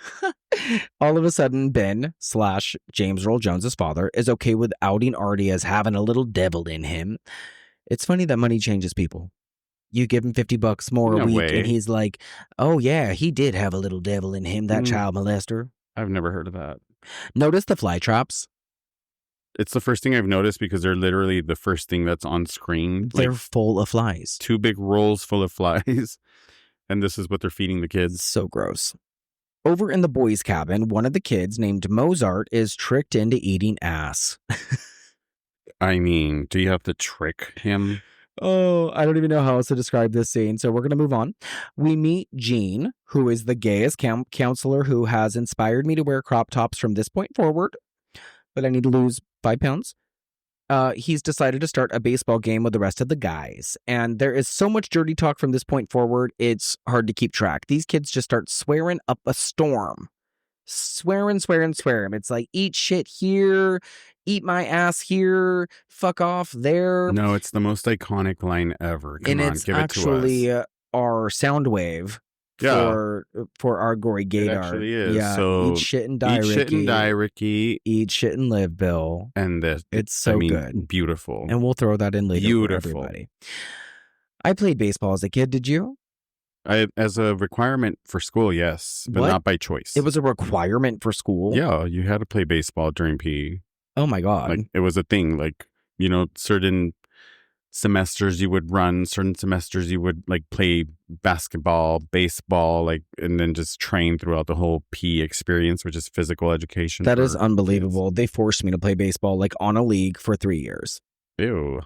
All of a sudden, Ben / James Earl Jones's father is okay with outing Artie as having a little devil in him. It's funny that money changes people. You give him $50 more a week, and he's like, "Oh yeah, he did have a little devil in him, that child molester." I've never heard of that. Notice the fly traps. It's the first thing I've noticed because they're literally the first thing that's on screen. They're full of flies. 2 big rolls full of flies. And this is what they're feeding the kids. So gross. Over in the boys' cabin, one of the kids named Mozart is tricked into eating ass. I mean, do you have to trick him? Oh, I don't even know how else to describe this scene, so we're going to move on. We meet Jean, who is the gayest camp counselor who has inspired me to wear crop tops from this point forward, but I need to lose 5 pounds. He's decided to start a baseball game with the rest of the guys, and there is so much dirty talk from this point forward, it's hard to keep track. These kids just start swearing up a storm. Swearing. It's like, eat shit here, eat my ass here, fuck off there. No, it's the most iconic line ever. Come on, it's give it to us. Our sound wave for our Gory Gaydar. It actually is. Yeah, So eat shit and die, eat Ricky. shit and die, Ricky. Eat shit and live, Bill. And it's so good. Beautiful. And we'll throw that in later Beautiful. for everybody. I played baseball as a kid. Did you? As a requirement for school, yes, but What? not by choice. It was a requirement for school? Yeah, you had to play baseball during PE. Oh my God. Like, it was a thing. Like, certain semesters you would run, certain semesters you would like play basketball, baseball, like, and then just train throughout the whole PE experience, which is physical education. That is unbelievable. They forced me to play baseball like on a league for 3 years. Ew.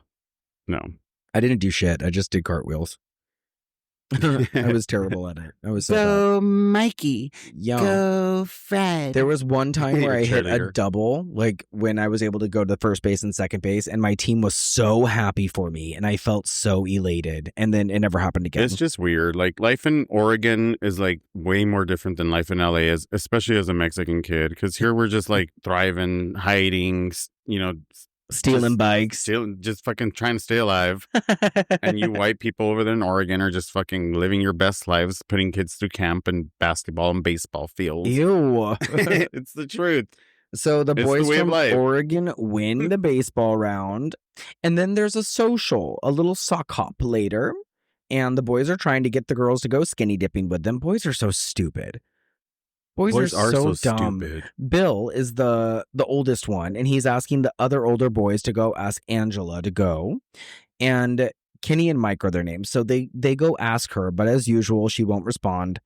No. I didn't do shit. I just did cartwheels. I was terrible at it. I was so Go, Mikey. young. Go, Fred. There was one time where I hit a Cheerleader. double, like when I was able to go to the first base and second base, and my team was so happy for me, and I felt so elated. And then it never happened again. It's just weird. Like, life in Oregon is like way more different than life in LA, especially as a Mexican kid. Because here we're just like thriving, hiding, Stealing bikes. just fucking trying to stay alive. And you white people over there in Oregon are just fucking living your best lives, putting kids through camp and basketball and baseball fields. Ew. It's the truth. So the It's the boys way of from life. Oregon win the baseball round. And then there's a social, a little sock hop later. And the boys are trying to get the girls to go skinny dipping with them. Boys are so stupid. Boys are so dumb. stupid. Bill is the oldest one, and he's asking the other older boys to go ask Angela to go. And Kenny and Mike are their names. So they go ask her, but as usual, she won't respond.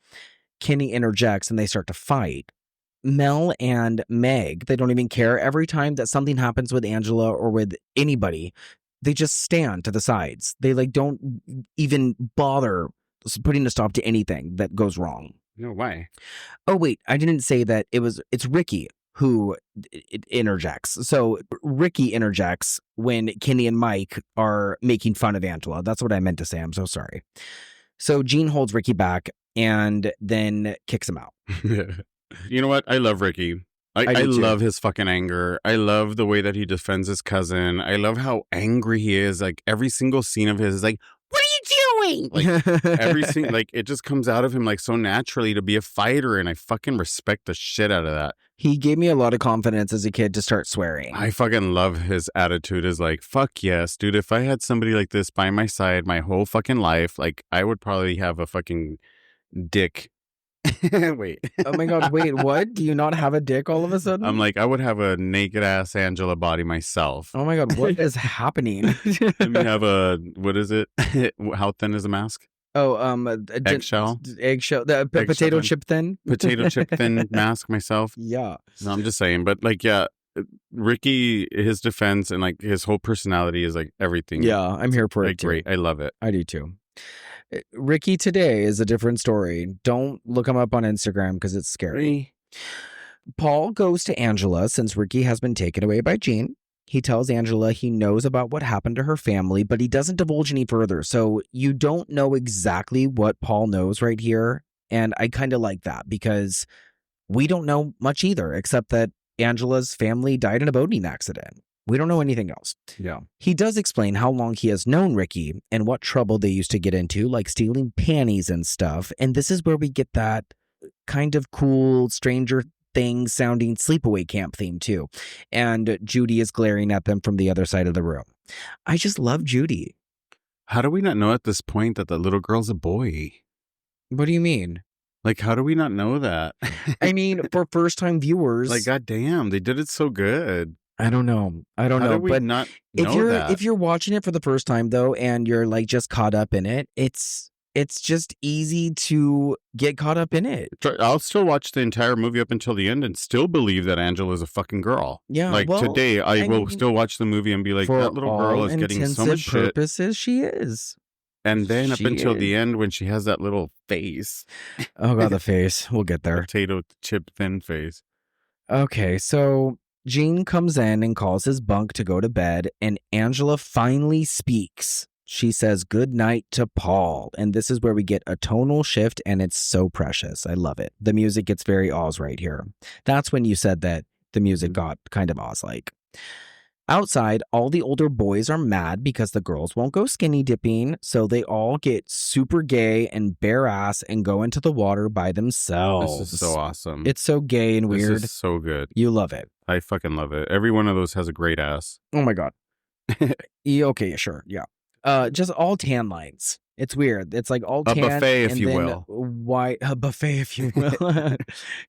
Kenny interjects and they start to fight. Mel and Meg, they don't even care. Every time that something happens with Angela or with anybody, they just stand to the sides. They don't even bother putting a stop to anything that goes wrong. No, why? Oh, wait, I didn't say that. It's Ricky who interjects. So Ricky interjects when Kenny and Mike are making fun of Angela. That's what I meant to say. I'm so sorry. So Jean holds Ricky back and then kicks him out. You know what? I love Ricky. I do too. love his fucking anger. I love the way that he defends his cousin. I love how angry he is. Like, every single scene of his is like, what are you doing? Like, every scene, like, it just comes out of him like so naturally to be a fighter, and I fucking respect the shit out of that. He gave me a lot of confidence as a kid to start swearing. I fucking love his attitude. Is like, fuck yes, dude. If I had somebody like this by my side my whole fucking life, like, I would probably have a fucking dick. Wait. Oh my God, wait, what? Do you not have a dick all of a sudden? I'm like, I would have a naked ass Angela body myself. Oh my God, what is happening? Let me have what is it? How thin is a mask? Oh, Eggshell? Eggshell. The potato thin. chip thin? Potato chip thin mask myself. Yeah. No, I'm just saying. But like, yeah, Ricky, his defense and like his whole personality is like everything. Yeah, I'm here for like, it too. great. I love it. I do too. Ricky today is a different story. Don't look him up on Instagram because it's scary. Paul goes to Angela since Ricky has been taken away by Jean. He tells Angela he knows about what happened to her family, but he doesn't divulge any further. So you don't know exactly what Paul knows right here. And I kind of like that because we don't know much either, except that Angela's family died in a boating accident. We don't know anything else. Yeah. He does explain how long he has known Ricky and what trouble they used to get into, like stealing panties and stuff. And this is where we get that kind of cool Stranger Things sounding Sleepaway Camp theme too. And Judy is glaring at them from the other side of the room. I just love Judy. How do we not know at this point that the little girl's a boy? What do you mean? Like, how do we not know that? I mean, for first-time viewers. Like, goddamn, they did it so good. I don't know. How did we but not know that? if you're watching it for the first time though, and you're like just caught up in it, it's just easy to get caught up in it. I'll still watch the entire movie up until the end and still believe that Angela's a fucking girl. Yeah. Like well, today, I will mean, still watch the movie and be like, for that little girl all is getting so intensive much shit. purposes, she is. And then up She until is. the end when she has that little face. Oh god, the face. We'll get there. Potato chip thin face. Okay, so Gene comes in and calls his bunk to go to bed, and Angela finally speaks. She says good night to Paul, and this is where we get a tonal shift, and it's so precious. I love it. The music gets very Oz right here. That's when you said that the music got kind of Oz-like. Outside, all the older boys are mad because the girls won't go skinny dipping, so they all get super gay and bare ass and go into the water by themselves. This is so awesome. It's so gay and weird. This is so good. You love it. I fucking love it. Every one of those has a great ass. Oh my god. Okay, sure, yeah. Just all tan lines. It's weird. It's like all A tan. buffet, if and you then will. White, a buffet, if you will.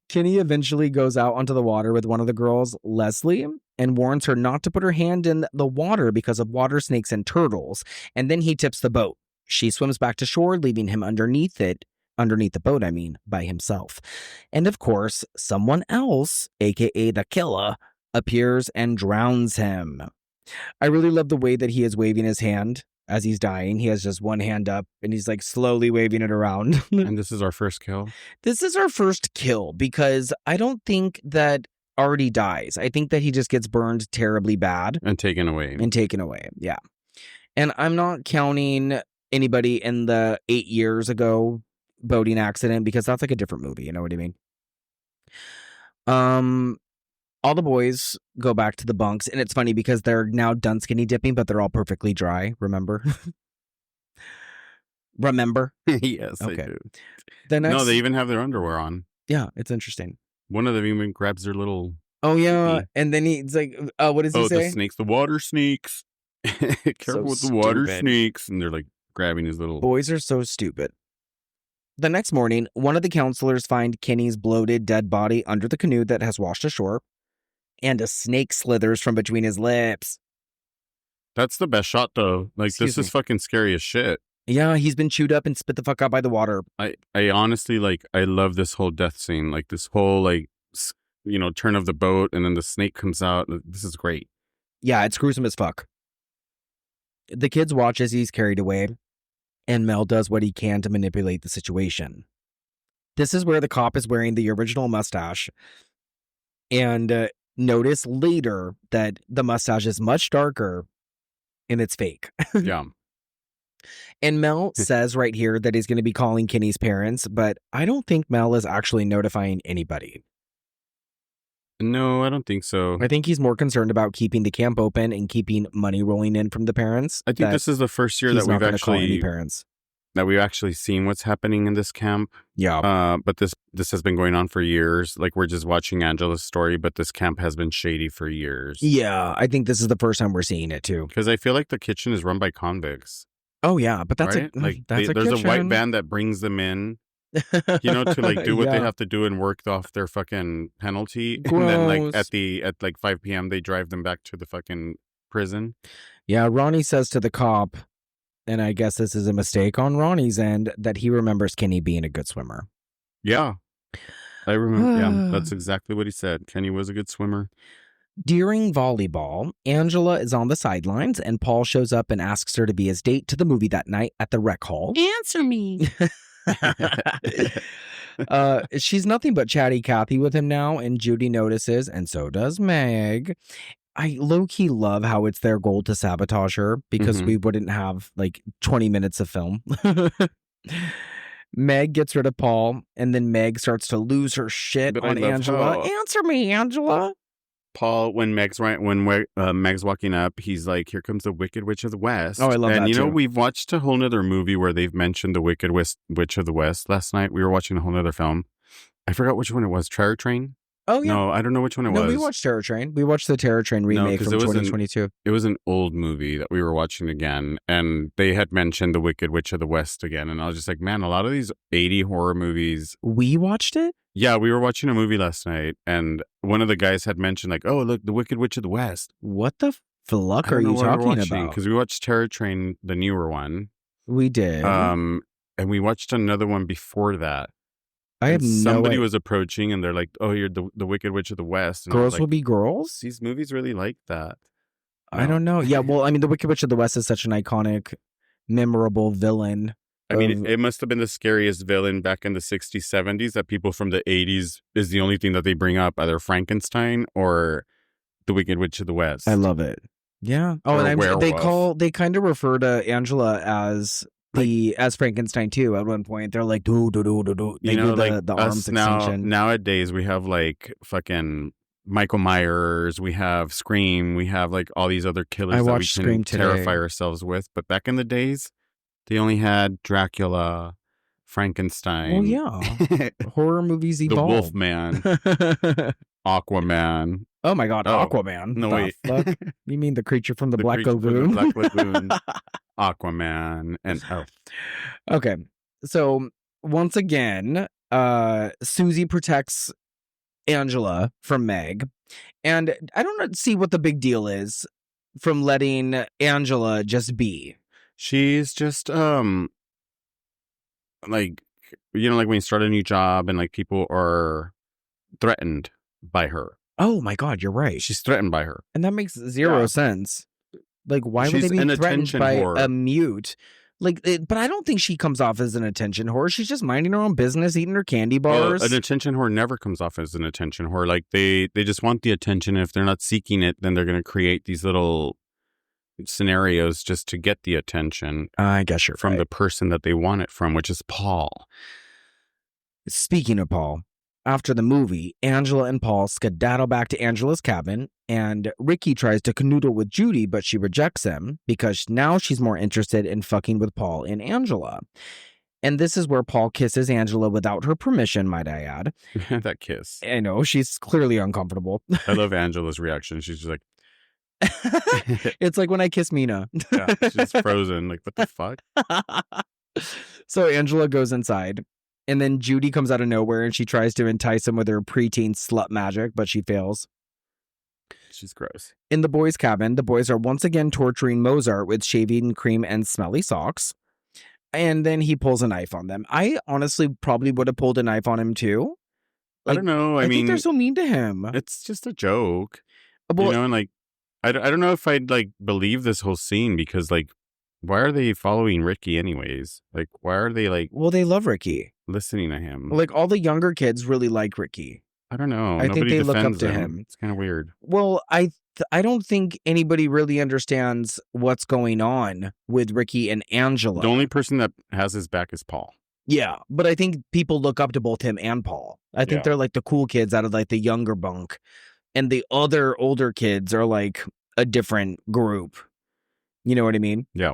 Kenny eventually goes out onto the water with one of the girls, Leslie, and warns her not to put her hand in the water because of water snakes and turtles. And then he tips the boat. She swims back to shore, leaving him underneath the boat, by himself. And of course, someone else, aka the killer, appears and drowns him. I really love the way that he is waving his hand as he's dying. He has just one hand up and he's like slowly waving it around. And this is our first kill? This is our first kill because I don't think that Artie dies. I think that he just gets burned terribly bad. And taken away. Yeah. And I'm not counting anybody in the 8 years ago boating accident because that's like a different movie. You know what I mean? All the boys go back to the bunks, and it's funny because they're now done skinny dipping, but they're all perfectly dry. Remember? Remember? Yes, Okay. I do. No, they even have their underwear on. Yeah, it's interesting. One of them even grabs their little... Oh, yeah. Yeah. And then he's like, what does he say? The snakes, the water snakes. Careful with the water stupid. snakes. And they're like grabbing his little... Boys are so stupid. The next morning, one of the counselors find Kenny's bloated, dead body under the canoe that has washed ashore, and a snake slithers from between his lips. That's the best shot, though. Like, Excuse this is fucking scary as shit. Yeah, he's been chewed up and spit the fuck out by the water. I honestly, like, I love this whole death scene. Like, this whole, like, turn of the boat, and then the snake comes out. This is great. Yeah, it's gruesome as fuck. The kids watch as he's carried away, and Mel does what he can to manipulate the situation. This is where the cop is wearing the original mustache, and notice later that the mustache is much darker and it's fake. Yeah. And Mel says right here that he's going to be calling Kenny's parents, but I don't think Mel is actually notifying anybody. No, I don't think so. I think he's more concerned about keeping the camp open and keeping money rolling in from the parents. I think this is the first year that we've actually seen what's happening in this camp. Yeah. But this has been going on for years. Like, we're just watching Angela's story, but this camp has been shady for years. Yeah, I think this is the first time we're seeing it too. Because I feel like the kitchen is run by convicts. Oh yeah, but that's right? There's a white van that brings them in, to like do what they have to do and work off their fucking penalty. Gross. And then like at 5 p.m. they drive them back to the fucking prison. Yeah, Ronnie says to the cop, and I guess this is a mistake on Ronnie's end, that he remembers Kenny being a good swimmer. Yeah. I remember. Yeah, that's exactly what he said. Kenny was a good swimmer. During volleyball, Angela is on the sidelines, and Paul shows up and asks her to be his date to the movie that night at the rec hall. Answer me. She's nothing but chatty Cathy with him now, and Judy notices, and so does Meg. I low-key love how it's their goal to sabotage her, because we wouldn't have like 20 minutes of film. Meg gets rid of Paul, and then Meg starts to lose her shit on Angela. Answer me, Angela. Paul, when Meg's walking up, he's like, "Here comes the Wicked Witch of the West." Oh, I love that, And you know, too. we've watched a whole nother movie where they've mentioned the Wicked Witch of the West. Last night, we were watching a whole nother film. I forgot which one it was. Terror Train? Oh, yeah. No, I don't know which one it was. No, we watched Terror Train. We watched the Terror Train remake 'cause from it was 2022. It was an old movie that we were watching again, and they had mentioned the Wicked Witch of the West again, and I was just like, man, a lot of these 80 horror movies. We watched it? Yeah, we were watching a movie last night, and one of the guys had mentioned like, "Oh, look, the Wicked Witch of the West." What the fuck are you talking about? Because we watched Terror Train, the newer one. We did. And we watched another one before that. I have And no somebody idea. was approaching, and they're like, "Oh, you're the Wicked Witch of the West." And I was Girls like, Will Be Girls? These movies really like that. I don't know. Yeah, well, I mean, the Wicked Witch of the West is such an iconic, memorable villain. I mean, it must have been the scariest villain back in the 60s, 70s that people from the 80s is the only thing that they bring up, either Frankenstein or the Wicked Witch of the West. I love it. Yeah. Oh, Or and werewolf. they kind of refer to Angela as as Frankenstein too. At one point, they're like, do. They You know, do like the us arms extension. nowadays, we have like fucking Michael Myers, we have Scream, we have like all these other killers I that we watched can Scream today. terrify ourselves with. But back in the days, they only had Dracula, Frankenstein. Well, yeah. Horror movies the evolve. Wolfman, Aquaman. Oh my God, Oh, Aquaman. No, The wait. fuck? You mean the creature from the The Black creature from the Lagoon? Black Lagoon. Aquaman and Okay. So once again, Susie protects Angela from Meg. And I don't see what the big deal is from letting Angela just be. she's just like, you know, like when you start a new job and like people are threatened by her. Oh my God, you're right. She's threatened by her. And that makes zero Yeah. sense. Like, why would She's they an be threatened attention by whore. a mute? Like, but I don't think she comes off as an attention whore. She's just minding her own business, eating her candy bars. An attention whore never comes off as an attention whore. Like they just want the attention. And if they're not seeking it, then they're going to create these little scenarios just to get the attention I guess you're from right. the person that they want it from, which is Paul. Speaking of Paul, after the movie, Angela and Paul skedaddle back to Angela's cabin, and Ricky tries to canoodle with Judy, but she rejects him because now she's more interested in fucking with Paul and Angela. And this is where Paul kisses Angela without her permission, might I add. That kiss. I know, she's clearly uncomfortable. I love Angela's reaction. She's just like, It's like when I kiss Mina. yeah, she's frozen. Like, what the fuck? So Angela goes inside, and then Judy comes out of nowhere and she tries to entice him with her preteen slut magic, but she fails. She's gross. In the boys' cabin, the boys are once again torturing Mozart with shaving cream and smelly socks. And then he pulls a knife on them. I honestly probably would have pulled a knife on him too. I don't know. I think mean, they're so mean to him. it's just a joke. Well, You know, and like, I don't know if I'd like believe this whole scene because like, why are they following Ricky anyways? Like, why are they like well, they love Ricky. listening to him? Like all the younger kids really like Ricky. I don't know. I think Nobody they look up defends to him. It's kind of weird. Well, I don't think anybody really understands what's going on with Ricky and Angela. The only person that has his back is Paul. Yeah, but I think people look up to both him and Paul. I think Yeah. they're like the cool kids out of like the younger bunk. And the other older kids are like a different group. You know what I mean? Yeah.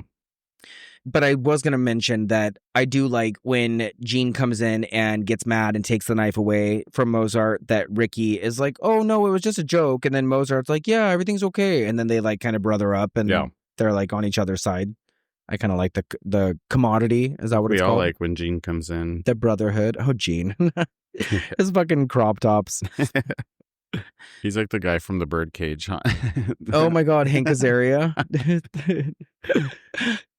But I was going to mention that I do like when Jean comes in and gets mad and takes the knife away from Mozart, that Ricky is like, oh no, it was just a joke. And then Mozart's like, yeah, everything's okay. And then they like kind of brother up and Yeah. they're like on each other's side. I kind of like the commodity. Is that what We it's all called? like when Jean comes in. The brotherhood. Oh, Gene. His fucking crop tops. He's like the guy from the birdcage, huh? Oh my God, Hank Azaria.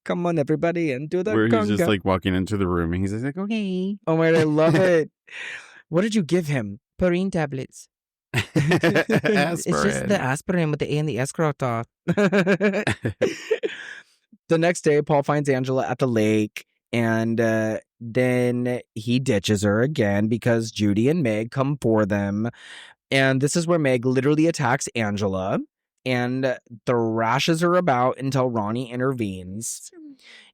Come on, everybody, and do the Where he's just conga. like walking into the room and he's just like, okay. Oh my God, I love it. What did you give him? Perine tablets. It's just the aspirin with the A and the S crossed off. The next day, Paul finds Angela at the lake, and then he ditches her again because Judy and Meg come for them. And this is where Meg literally attacks Angela and thrashes her about until Ronnie intervenes.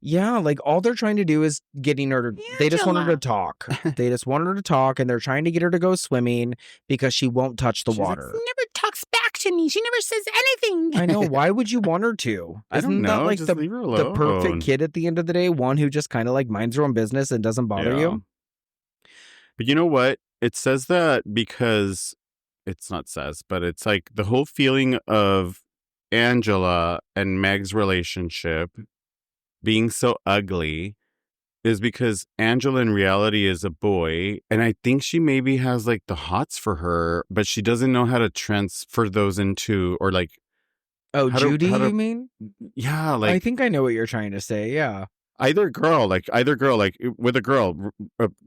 Yeah, like all they're trying to do is getting her to, they just want her to talk. They just want her to talk, and they're trying to get her to go swimming because she won't touch the water. Never talks back to me. She never says anything. I know. Why would you want her to? I don't Isn't know. that like Just leave her the perfect alone. kid at the end of the day? One who just kind of like minds her own business and doesn't bother you? But you know what? It says that because it's not says, but it's like the whole feeling of Angela and Meg's relationship being so ugly is because Angela in reality is a boy. And I think she maybe has like the hots for her, but she doesn't know how to transfer those into, or like, Oh, How to- Judy, how to- you mean? yeah, I like think I know what you're trying to say. Yeah. either girl, like with a girl,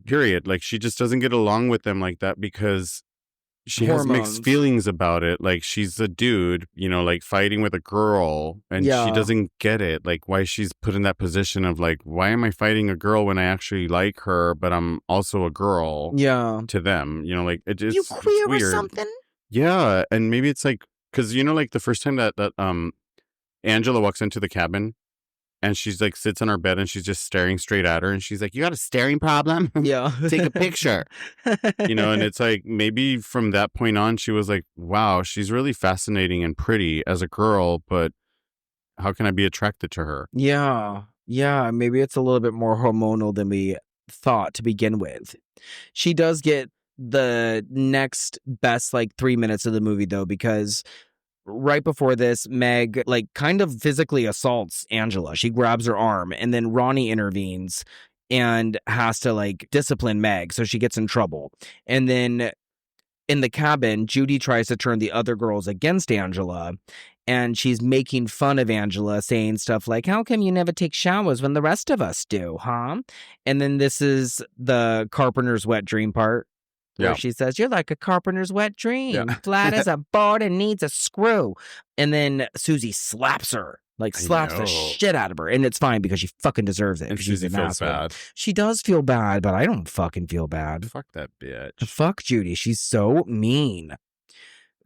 period. Like she just doesn't get along with them like that because she has Hormones. mixed feelings about it. Like she's a dude, like fighting with a girl, and Yeah. she doesn't get it. Like why she's put in that position of like, why am I fighting a girl when I actually like her, but I'm also a girl Yeah. to them? Like it just You queer or weird. something? Yeah, and maybe it's like because like the first time that Angela walks into the cabin. And she's like sits on her bed and she's just staring straight at her. And she's like, "You got a staring problem? Yeah. Take a picture." And it's like maybe from that point on, she was like, wow, she's really fascinating and pretty as a girl, but how can I be attracted to her? Yeah. Yeah. Maybe it's a little bit more hormonal than we thought to begin with. She does get the next best 3 minutes of the movie, though, because right before this, Meg kind of physically assaults Angela. She grabs her arm, and then Ronnie intervenes and has to discipline Meg, so she gets in trouble. And then in the cabin, Judy tries to turn the other girls against Angela, and she's making fun of Angela, saying stuff like, "How come you never take showers when the rest of us do, huh?" And then this is the carpenter's wet dream part. Where Yeah. she says, "You're like a carpenter's wet dream, Yeah. flat as a board and needs a screw." And then Susie slaps her, slaps the know. shit out of her. And it's fine because she fucking deserves it. And She's Susie an feels asshole. bad. She does feel bad, but I don't fucking feel bad. Fuck that bitch. Fuck Judy. She's so mean.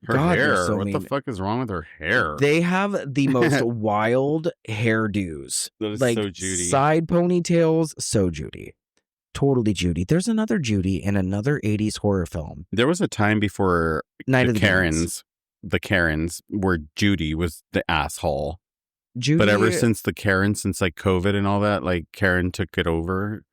Her God, they're hair. so What the mean. fuck is wrong with her hair? They have the most wild hairdos. That is so Judy. Side ponytails, so Judy. Totally Judy. There's another Judy in another 80s horror film. There was a time before Night of the the Karens, where Judy was the asshole. Judy, But ever since the Karen, since COVID and all that, Karen took it over.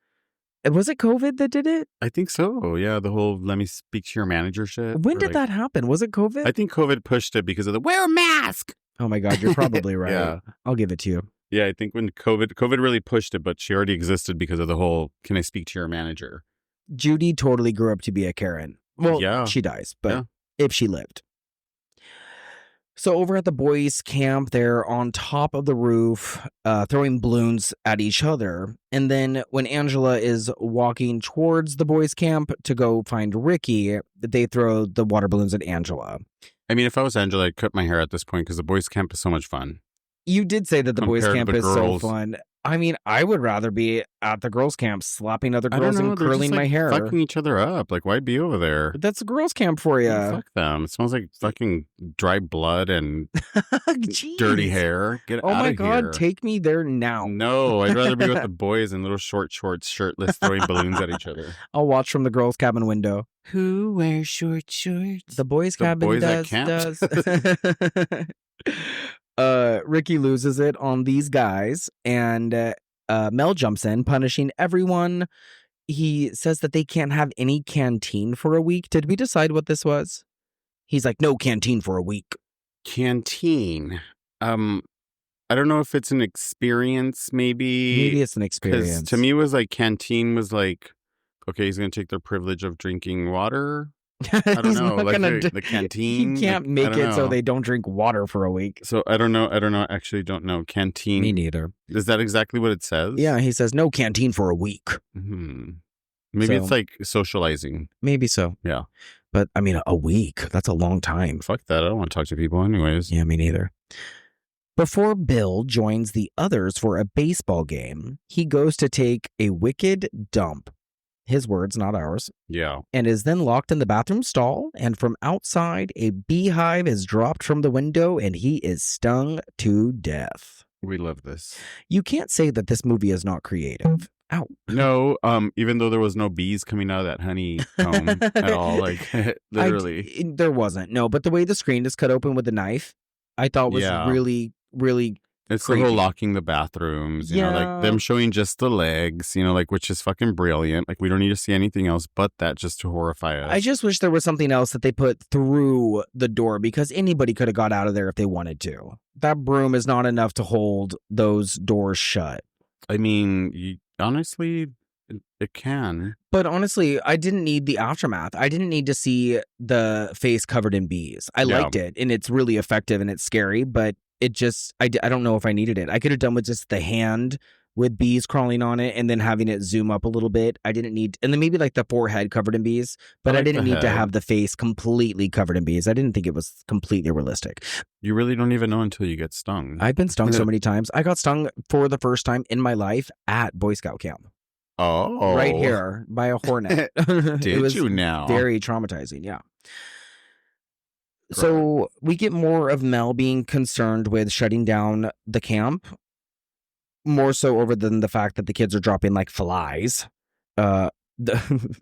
was it COVID that did it? I think so. Yeah, the whole "let me speak to your manager" shit. When Or, did that happen? Was it COVID? I think COVID pushed it because of the wear a mask. Oh my God, you're probably right. Yeah. I'll give it to you. Yeah, I think when COVID really pushed it, but she already existed because of the whole "can I speak to your manager?" Judy totally grew up to be a Karen. Well, Yeah. she dies, but Yeah. if she lived. So over at the boys' camp, they're on top of the roof, throwing balloons at each other. And then when Angela is walking towards the boys' camp to go find Ricky, they throw the water balloons at Angela. I mean, if I was Angela, I'd cut my hair at this point because the boys' camp is so much fun. You did say that the boys' Compared to camp the is so girls. fun. I mean, I would rather be at the girls' camp slapping other I don't girls know. and They're curling just, my hair. fucking each other up. Why be over there? That's the girls' camp for you. Fuck them. It smells like fucking dry blood and Jeez. dirty hair. Get Oh out my of God, here. take me there now. No, I'd rather be with the boys in little short shorts, shirtless, throwing balloons at each other. I'll watch from the girls' cabin window. Who wears short shorts? The boys' The cabin boys at does. camp? Ricky loses it on these guys, and Mel jumps in, punishing everyone. He says that they can't have any canteen for a week. Did we decide what this was? He's like, no canteen for a week. Canteen. I don't know if it's an experience, maybe. Maybe it's an Because experience. to me, it was canteen was okay, he's going to take their privilege of drinking water. I don't He's know. not gonna The canteen. He can't I make don't it so know. they don't drink water for a week. So I don't know. I actually don't know. Canteen. Me neither. Is that exactly what it says? Yeah, he says no canteen for a week. Maybe it's So- socializing. Maybe so. Yeah. But I mean, a week, that's a long time. Fuck that. I don't want to talk to people anyways. Yeah, me neither. Before Bill joins the others for a baseball game, he goes to take a wicked dump. His words, not ours. Yeah. And is then locked in the bathroom stall. And from outside, a beehive is dropped from the window and he is stung to death. We love this. You can't say that this movie is not creative. Ow. No, even though there was no bees coming out of that honeycomb at all, like literally. There wasn't. No, but the way the screen is cut open with the knife, I thought was Yeah. really, really It's creepy. the whole locking the bathrooms, you know, Yeah. like them showing just the legs, you know, like, which is fucking brilliant. Like, we don't need to see anything else but that just to horrify us. I just wish there was something else that they put through the door because anybody could have got out of there if they wanted to. That broom is not enough to hold those doors shut. I mean, honestly, it can. But honestly, I didn't need the aftermath. I didn't need to see the face covered in bees. I Yeah. liked it, and it's really effective, and it's scary, but it just, I don't know if I needed it. I could have done with just the hand with bees crawling on it and then having it zoom up a little bit. I didn't need, and then maybe like the forehead covered in bees, but I like didn't the need to head. have the face completely covered in bees. I didn't think it was completely realistic. You really don't even know until you get stung. I've been stung so many times. I got stung for the first time in my life at Boy Scout camp. Oh. Right here by a hornet. Did It was you now? very traumatizing, yeah. So we get more of Mel being concerned with shutting down the camp, more so over than the fact that the kids are dropping like flies.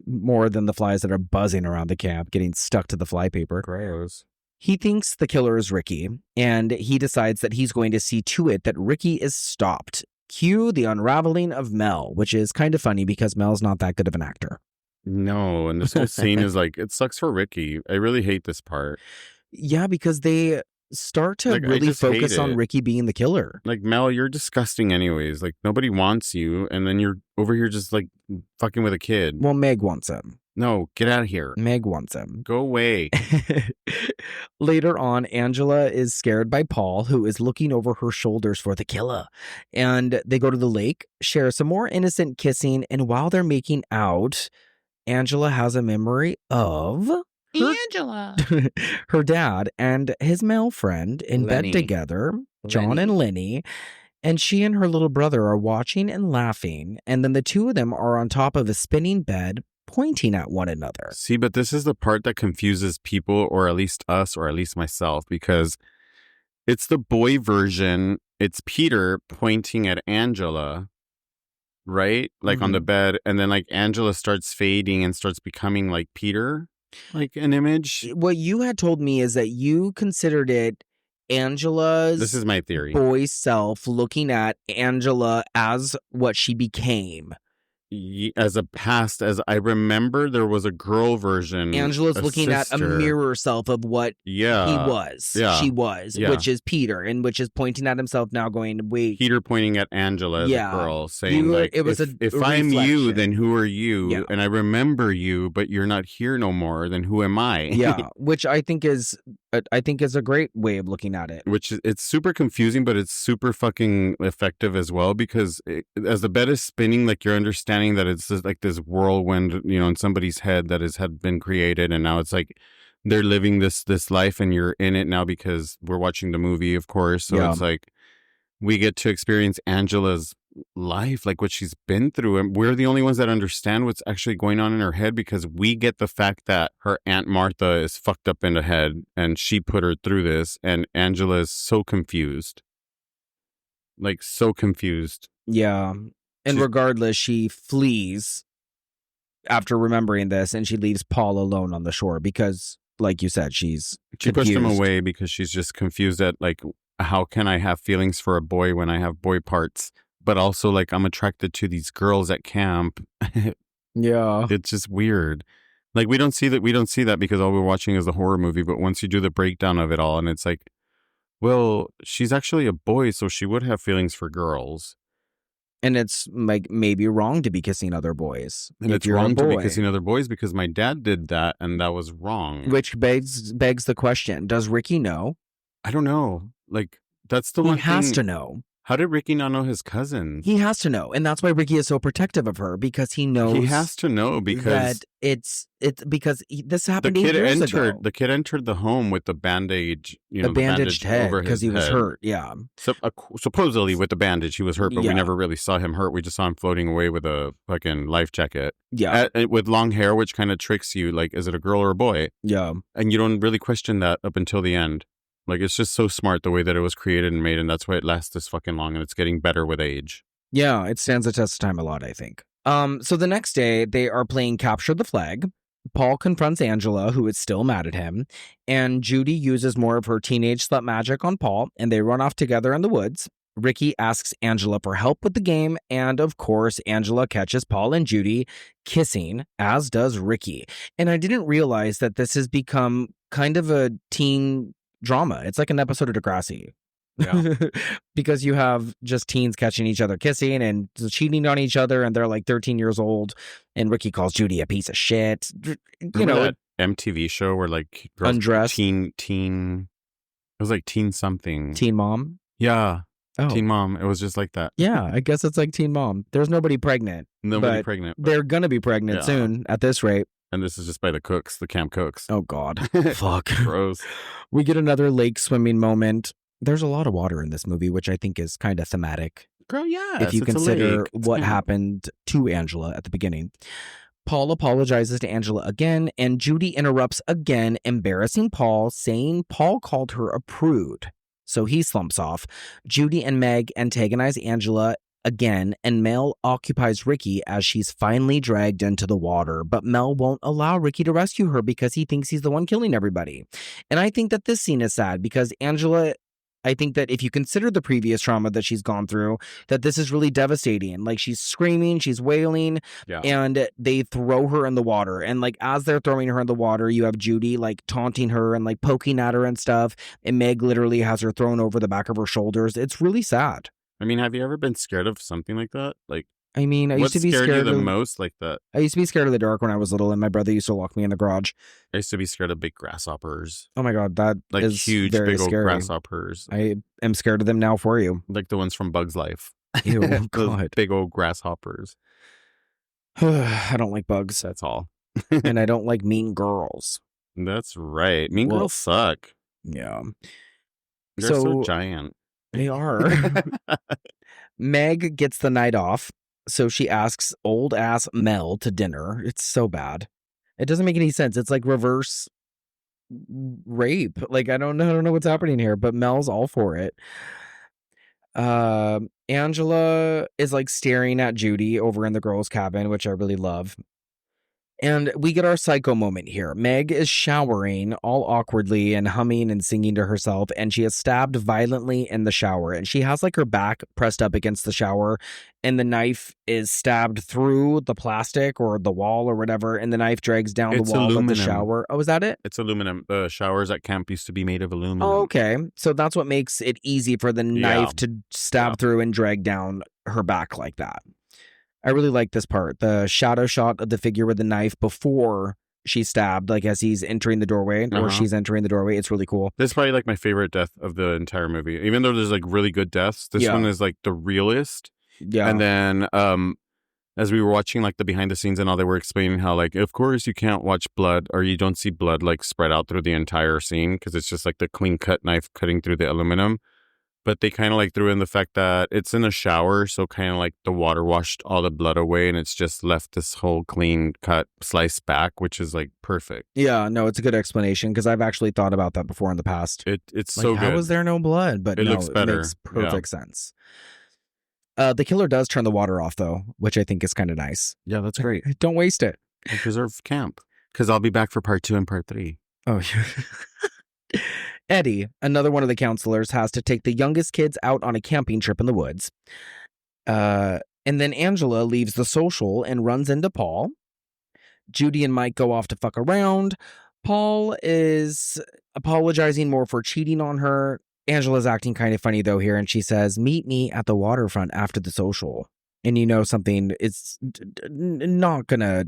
More than the flies that are buzzing around the camp, getting stuck to the flypaper. Gross. He thinks the killer is Ricky, and he decides that he's going to see to it that Ricky is stopped. Cue the unraveling of Mel, which is kind of funny because Mel's not that good of an actor. No, and this whole scene is like, it sucks for Ricky. I really hate this part. Yeah, because they start to Like, I really just hate focus on it. Ricky being the killer. Like, Mel, you're disgusting anyways. Like, nobody wants you, and then you're over here just, like, fucking with a kid. Well, Meg wants him. No, get out of here. Meg wants him. Go away. Later on, Angela is scared by Paul, who is looking over her shoulders for the killer. And they go to the lake, share some more innocent kissing, and while they're making out, Angela has a memory of Angela. her dad and his male friend in Lenny. bed together, John and Lenny. And she and her little brother are watching and laughing. And then the two of them are on top of a spinning bed, pointing at one another. See, but this is the part that confuses people, or at least us, or at least myself, because it's the boy version. It's Peter pointing at Angela, right? Like on the bed. And then like Angela starts fading and starts becoming like Peter, like an image. What you had told me is that you considered it Angela's This is my theory. boy self looking at Angela as what she became. As a past, as I remember, there was a girl version. Angela's a looking at a sister. mirror self of what Yeah. he was. yeah. She was, Yeah. which is Peter, and which is pointing at himself now going, wait. Peter pointing at Angela as Yeah. a girl, saying You were- like, it was if a I'm you, reflection. then who are you? Yeah. And I remember you, but you're not here no more. Then who am I? Yeah, which I think is a great way of looking at it. Which it's super confusing, but it's super fucking effective as well, because as the bed is spinning, like you're understanding that it's just like this whirlwind, you know, in somebody's head that had been created, and now it's like they're living this life, and you're in it now because we're watching the movie, of course. So Yeah. it's like we get to experience Angela's life, like what she's been through, and we're the only ones that understand what's actually going on in her head, because we get the fact that her Aunt Martha is fucked up in the head and she put her through this, and Angela is so confused, like so confused. Yeah. And She's- regardless, she flees after remembering this, and she leaves Paul alone on the shore because, like you said, she's She pushed him confused. away because she's just confused at like, how can I have feelings for a boy when I have boy parts, but also like I'm attracted to these girls at camp. Yeah. It's just weird. Like we don't see that because all we're watching is the horror movie. But once you do the breakdown of it all, and it's like, well, she's actually a boy, so she would have feelings for girls. And it's like maybe wrong to be kissing other boys. And if it's you're a wrong to be boy. kissing other boys because my dad did that, and that was wrong. Which begs the question: does Ricky know? I don't know. Like that's the He one has thing. to know. How did Ricky not know his cousin? He has to know, and that's why Ricky is so protective of her, because he knows He has to know because that it's because this the happened 8 kid years entered ago. The kid entered the home with the bandage, you know, The bandaged head over his because he was head. hurt. Yeah. So, supposedly with the bandage, he was hurt, but Yeah. we never really saw him hurt. We just saw him floating away with a fucking life jacket. Yeah. With long hair, which kind of tricks you. Like, is it a girl or a boy? Yeah. And you don't really question that up until the end. Like, it's just so smart the way that it was created and made, and that's why it lasts this fucking long, and it's getting better with age. Yeah, it stands the test of time a lot, I think. So the next day, they are playing Capture the Flag. Paul confronts Angela, who is still mad at him, and Judy uses more of her teenage slut magic on Paul, and they run off together in the woods. Ricky asks Angela for help with the game, and of course, Angela catches Paul and Judy kissing, as does Ricky. And I didn't realize that this has become kind of a teen drama. It's like an episode of Degrassi. Yeah. Because you have just teens catching each other kissing and cheating on each other, and they're like 13 years old, and Ricky calls Judy a piece of shit. Remember that MTV show where like girls Undressed? teen it was like teen something. Teen Mom? Yeah. Oh. Teen Mom. It was just like that. Yeah, I guess it's like Teen Mom. There's nobody pregnant. Nobody but pregnant. But, They're going to be pregnant Yeah. soon at this rate. and this is just by the cooks, the camp cooks. Oh, God. Fuck. Gross. We get another lake swimming moment. There's a lot of water in this movie, which I think is kind of thematic. Girl, yeah. if you consider what happened to Angela at the beginning. Paul apologizes to Angela again, and Judy interrupts again, embarrassing Paul, saying Paul called her a prude. So he slumps off. Judy and Meg antagonize Angela again, and Mel occupies Ricky as she's finally dragged into the water. But Mel won't allow Ricky to rescue her because he thinks he's the one killing everybody. And I think that this scene is sad because Angela, I think that if you consider the previous trauma that she's gone through, that this is really devastating. Like, she's screaming, she's wailing, and they throw her in the water. And like, as they're throwing her in the water, you have Judy like taunting her and like poking at her and stuff. And Meg literally has her thrown over the back of her shoulders. It's really sad. I mean, have you ever been scared of something like that? Like, I mean, I used to be scared scared you the of most like that? I used to be scared of the dark when I was little, and my brother used to lock me in the garage. I used to be scared of big grasshoppers. Oh my God, that Like is huge, very big old scary. grasshoppers. I am scared of them now for you. Like the ones from Bug's Life. Ew, Those God. big old grasshoppers. I don't like bugs, That's all. and I don't like mean girls. That's right. Mean Well, girls suck. Yeah, They're so so- giant. they are. Meg gets the night off, so she asks old ass Mel to dinner. It's so bad. It doesn't make any sense. It's like reverse rape. Like, I don't know what's happening here, but Mel's all for it. Angela is like staring at Judy over in the girls' cabin, which I really love. And we get our psycho moment here. Meg is showering all awkwardly and humming and singing to herself, and she is stabbed violently in the shower. And she has like her back pressed up against the shower, and the knife is stabbed through the plastic or the wall or whatever, and the knife drags down It's the wall of the aluminum. shower. Oh, is that it? It's aluminum. The showers at camp used to be made of aluminum. Oh, okay. So that's what makes it easy for the knife to stab through and drag down her back like that. I really like this part. The shadow shot of the figure with the knife before she's stabbed, like as he's entering the doorway or she's entering the doorway. It's really cool. This is probably like my favorite death of the entire movie. Even though there's like really good deaths, this one is like the realest. Yeah. And then as we were watching like the behind the scenes and all, they were explaining how like, of course you can't watch blood or you don't see blood like spread out through the entire scene because it's just like the clean cut knife cutting through the aluminum. But they kind of like threw in the fact that it's in a shower, so kind of like the water washed all the blood away and it's just left this whole clean cut sliced back, which is like perfect. Yeah, no, it's a good explanation because I've actually thought about that before in the past. It's Like, so how good. was there no blood? But It no, looks better. It makes perfect sense. The killer does turn the water off though, which I think is kind of nice. Yeah, that's great. Don't waste it. And preserve camp because I'll be back for part 2 and part 3. Oh, Eddie, another one of the counselors, has to take the youngest kids out on a camping trip in the woods. And then Angela leaves the social and runs into Paul. Judy and Mike go off to fuck around. Paul is apologizing more for cheating on her. Angela's acting kind of funny though here, and she says, "Meet me at the waterfront after the social." And you know something, it's not gonna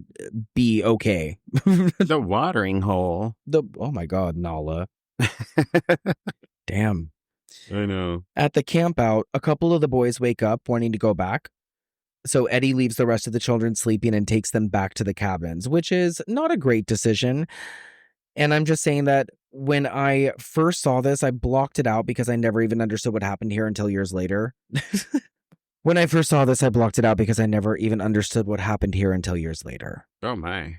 be okay. The watering hole. Oh my God, Nala. Damn. I know. At the camp out, a couple of the boys wake up wanting to go back. So Eddie leaves the rest of the children sleeping and takes them back to the cabins, which is not a great decision. And I'm just saying that when I first saw this, I blocked it out because I never even understood what happened here until years later. When I first saw this, I blocked it out because I never even understood what happened here until years later. Oh my.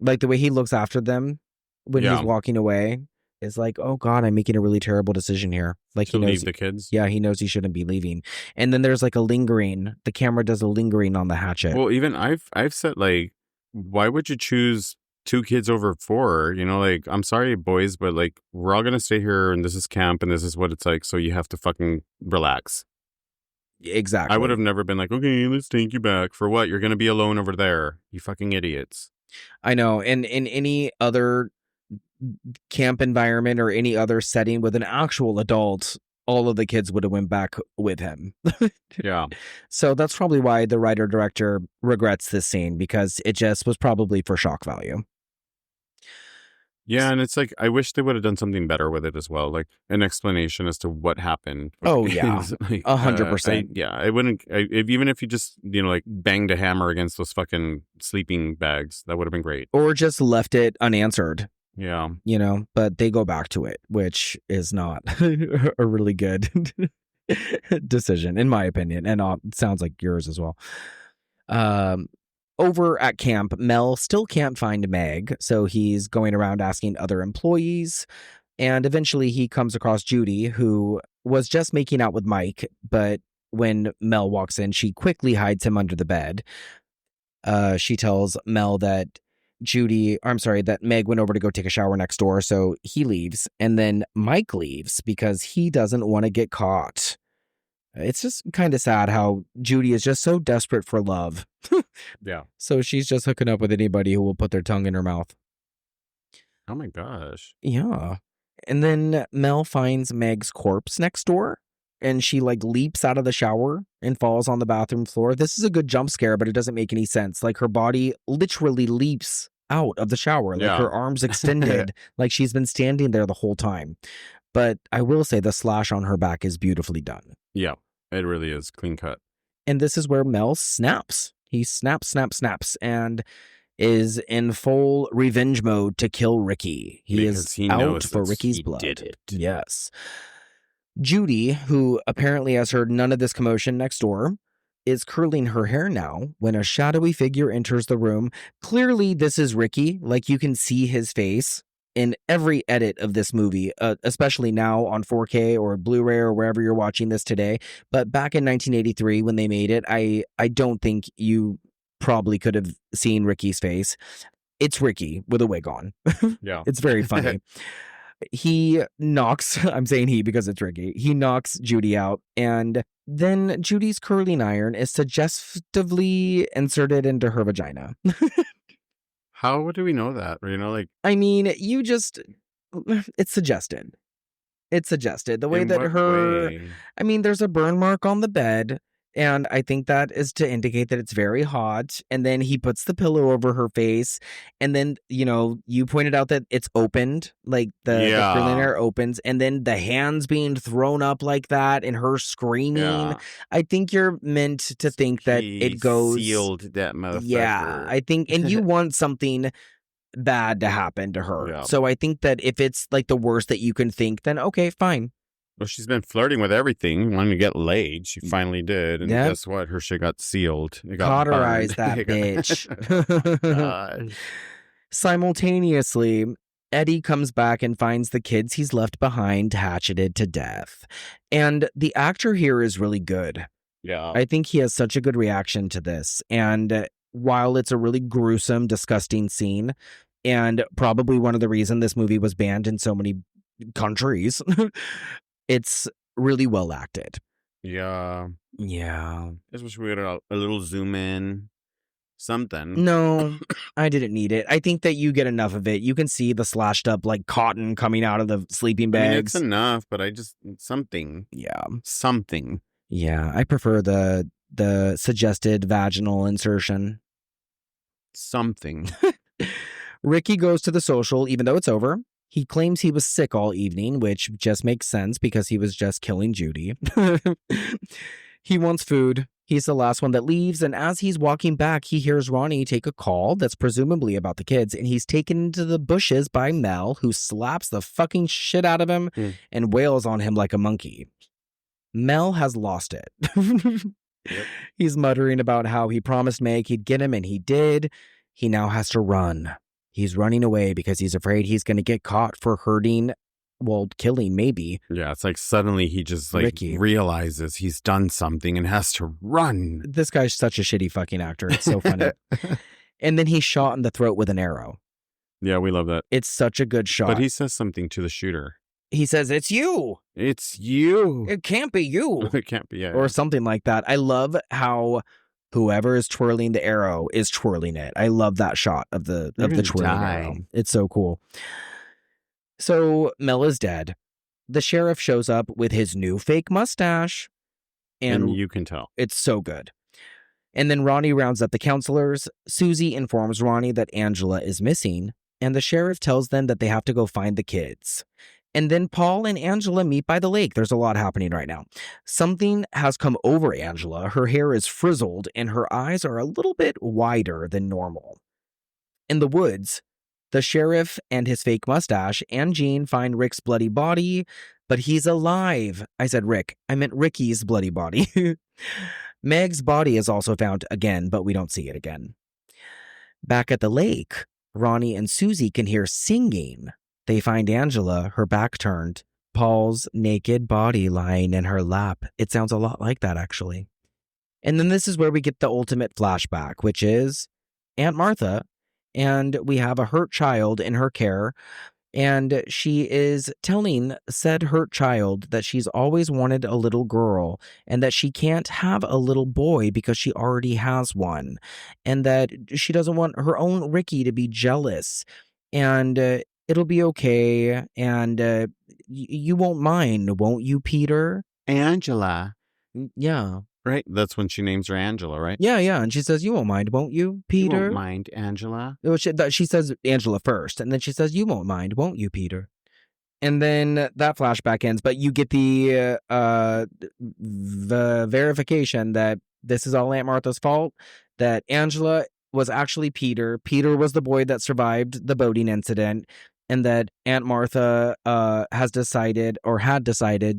Like the way he looks after them when he's walking away. is like, oh God, I'm making a really terrible decision here. Like To he knows, leave the kids. yeah, he knows he shouldn't be leaving. And then there's like a lingering. The camera does a lingering on the hatchet. Well, even I've said, like, why would you choose 2 kids over 4? You know, like, I'm sorry, boys, but like, we're all gonna stay here, and this is camp, and this is what it's like. So you have to fucking relax. Exactly. I would have never been like, okay, let's take you back. For what? You're gonna be alone over there. You fucking idiots. I know. And in any other camp environment or any other setting with an actual adult, all of the kids would have went back with him. Yeah. So that's probably why the writer-director regrets this scene, because it just was probably for shock value. Yeah, and it's like, I wish they would have done something better with it as well, like an explanation as to what happened. Oh, yeah. Like, 100%. I wouldn't, even if you just, like, banged a hammer against those fucking sleeping bags, that would have been great. Or just left it unanswered, Yeah. but they go back to it, which is not a really good decision, in my opinion. And it sounds like yours as well. Over at camp, Mel still can't find Meg, so he's going around asking other employees, and eventually he comes across Judy, who was just making out with Mike, but when Mel walks in, she quickly hides him under the bed. She tells Mel that that Meg went over to go take a shower next door, so he leaves, and then Mike leaves because he doesn't want to get caught. It's just kind of sad how Judy is just so desperate for love. Yeah. So she's just hooking up with anybody who will put their tongue in her mouth. Oh my gosh. Yeah. And then Mel finds Meg's corpse next door, and she like leaps out of the shower and falls on the bathroom floor. This is a good jump scare, but it doesn't make any sense. Like her body literally leaps out of the shower, like Yeah. her arms extended, like she's been standing there the whole time. But I will say the slash on her back is beautifully done. Yeah, it really is clean cut. And this is where Mel snaps. He snaps, and is in full revenge mode to kill Ricky. He Because is he out knows for that Ricky's he blood. did it. Yes. Judy, who apparently has heard none of this commotion next door, is curling her hair now when a shadowy figure enters the room. Clearly, this is Ricky. Like, you can see his face in every edit of this movie, especially now on 4K or Blu-ray or wherever you're watching this today. But back in 1983 when they made it, I don't think you probably could have seen Ricky's face. It's Ricky with a wig on. Yeah. It's very funny. He knocks, I'm saying he because it's Ricky, he knocks Judy out, and then Judy's curling iron is suggestively inserted into her vagina. How do we know that? Like, I mean, it's suggested. It's suggested. The way in that what her, way? I mean, there's a burn mark on the bed, and I think that is to indicate that it's very hot. And then he puts the pillow over her face, and then, you pointed out that it's opened, like the curling hair opens, and then the hands being thrown up like that, and her screaming. Yeah. I think you're meant to think that He it goes sealed that motherfucker. Yeah, I think, and you want something bad to happen to her. Yeah. So I think that if it's like the worst that you can think, then okay, fine. Well, she's been flirting with everything, wanting to get laid. She finally did. And Yep. guess what? Her shit got sealed. It got Cauterize burned. that It got- bitch. Gosh. Simultaneously, Eddie comes back and finds the kids he's left behind hatcheted to death. And the actor here is really good. Yeah. I think he has such a good reaction to this. And while it's a really gruesome, disgusting scene, and probably one of the reasons this movie was banned in so many countries, it's really well acted. Yeah. Yeah. I just wish we had a little zoom in. Something. No, I didn't need it. I think that you get enough of it. You can see the slashed up like cotton coming out of the sleeping I mean, bags. it's enough, but something. Yeah. Something. Yeah. I prefer the suggested vaginal insertion. Something. Ricky goes to the social, even though it's over. He claims he was sick all evening, which just makes sense because he was just killing Judy. He wants food. He's the last one that leaves, and as he's walking back, he hears Ronnie take a call that's presumably about the kids, and he's taken into the bushes by Mel, who slaps the fucking shit out of him and wails on him like a monkey. Mel has lost it. Yep. He's muttering about how he promised Meg he'd get him, and he did. He now has to run. He's running away because he's afraid he's going to get caught for hurting well, killing maybe. Yeah, it's like suddenly he just like Ricky. realizes he's done something and has to run. This guy's such a shitty fucking actor. It's so funny. And then he's shot in the throat with an arrow. Yeah, we love that. It's such a good shot. But he says something to the shooter. He says, "It's you. It's you. It can't be you." It can't be. Yeah, Or something like that. I love how whoever is twirling the arrow is twirling it. I love that shot of the twirling arrow. It's so cool. So Mel is dead. The sheriff shows up with his new fake mustache. And you can tell. It's so good. And then Ronnie rounds up the counselors. Susie informs Ronnie that Angela is missing. And the sheriff tells them that they have to go find the kids. And then Paul and Angela meet by the lake. There's a lot happening right now. Something has come over Angela. Her hair is frizzled and her eyes are a little bit wider than normal. In the woods, the sheriff and his fake mustache and Jean find Rick's bloody body, but he's alive. I said Rick. I meant Ricky's bloody body. Meg's body is also found again, but we don't see it again. Back at the lake, Ronnie and Susie can hear singing. They find Angela, her back turned, Paul's naked body lying in her lap. It sounds a lot like that, actually. And then this is where we get the ultimate flashback, which is Aunt Martha, and we have a hurt child in her care, and she is telling said hurt child that she's always wanted a little girl, and that she can't have a little boy because she already has one, and that she doesn't want her own Ricky to be jealous, and it'll be okay, and you won't mind, won't you, Peter? Angela. Yeah. Right? That's when she names her Angela, right? Yeah, and she says, "You won't mind, won't you, Peter?" You won't mind, Angela. Oh, she says Angela first, and then she says, "You won't mind, won't you, Peter?" And then that flashback ends, but you get the verification that this is all Aunt Martha's fault, that Angela was actually Peter. Peter was the boy that survived the boating incident, and that Aunt Martha had decided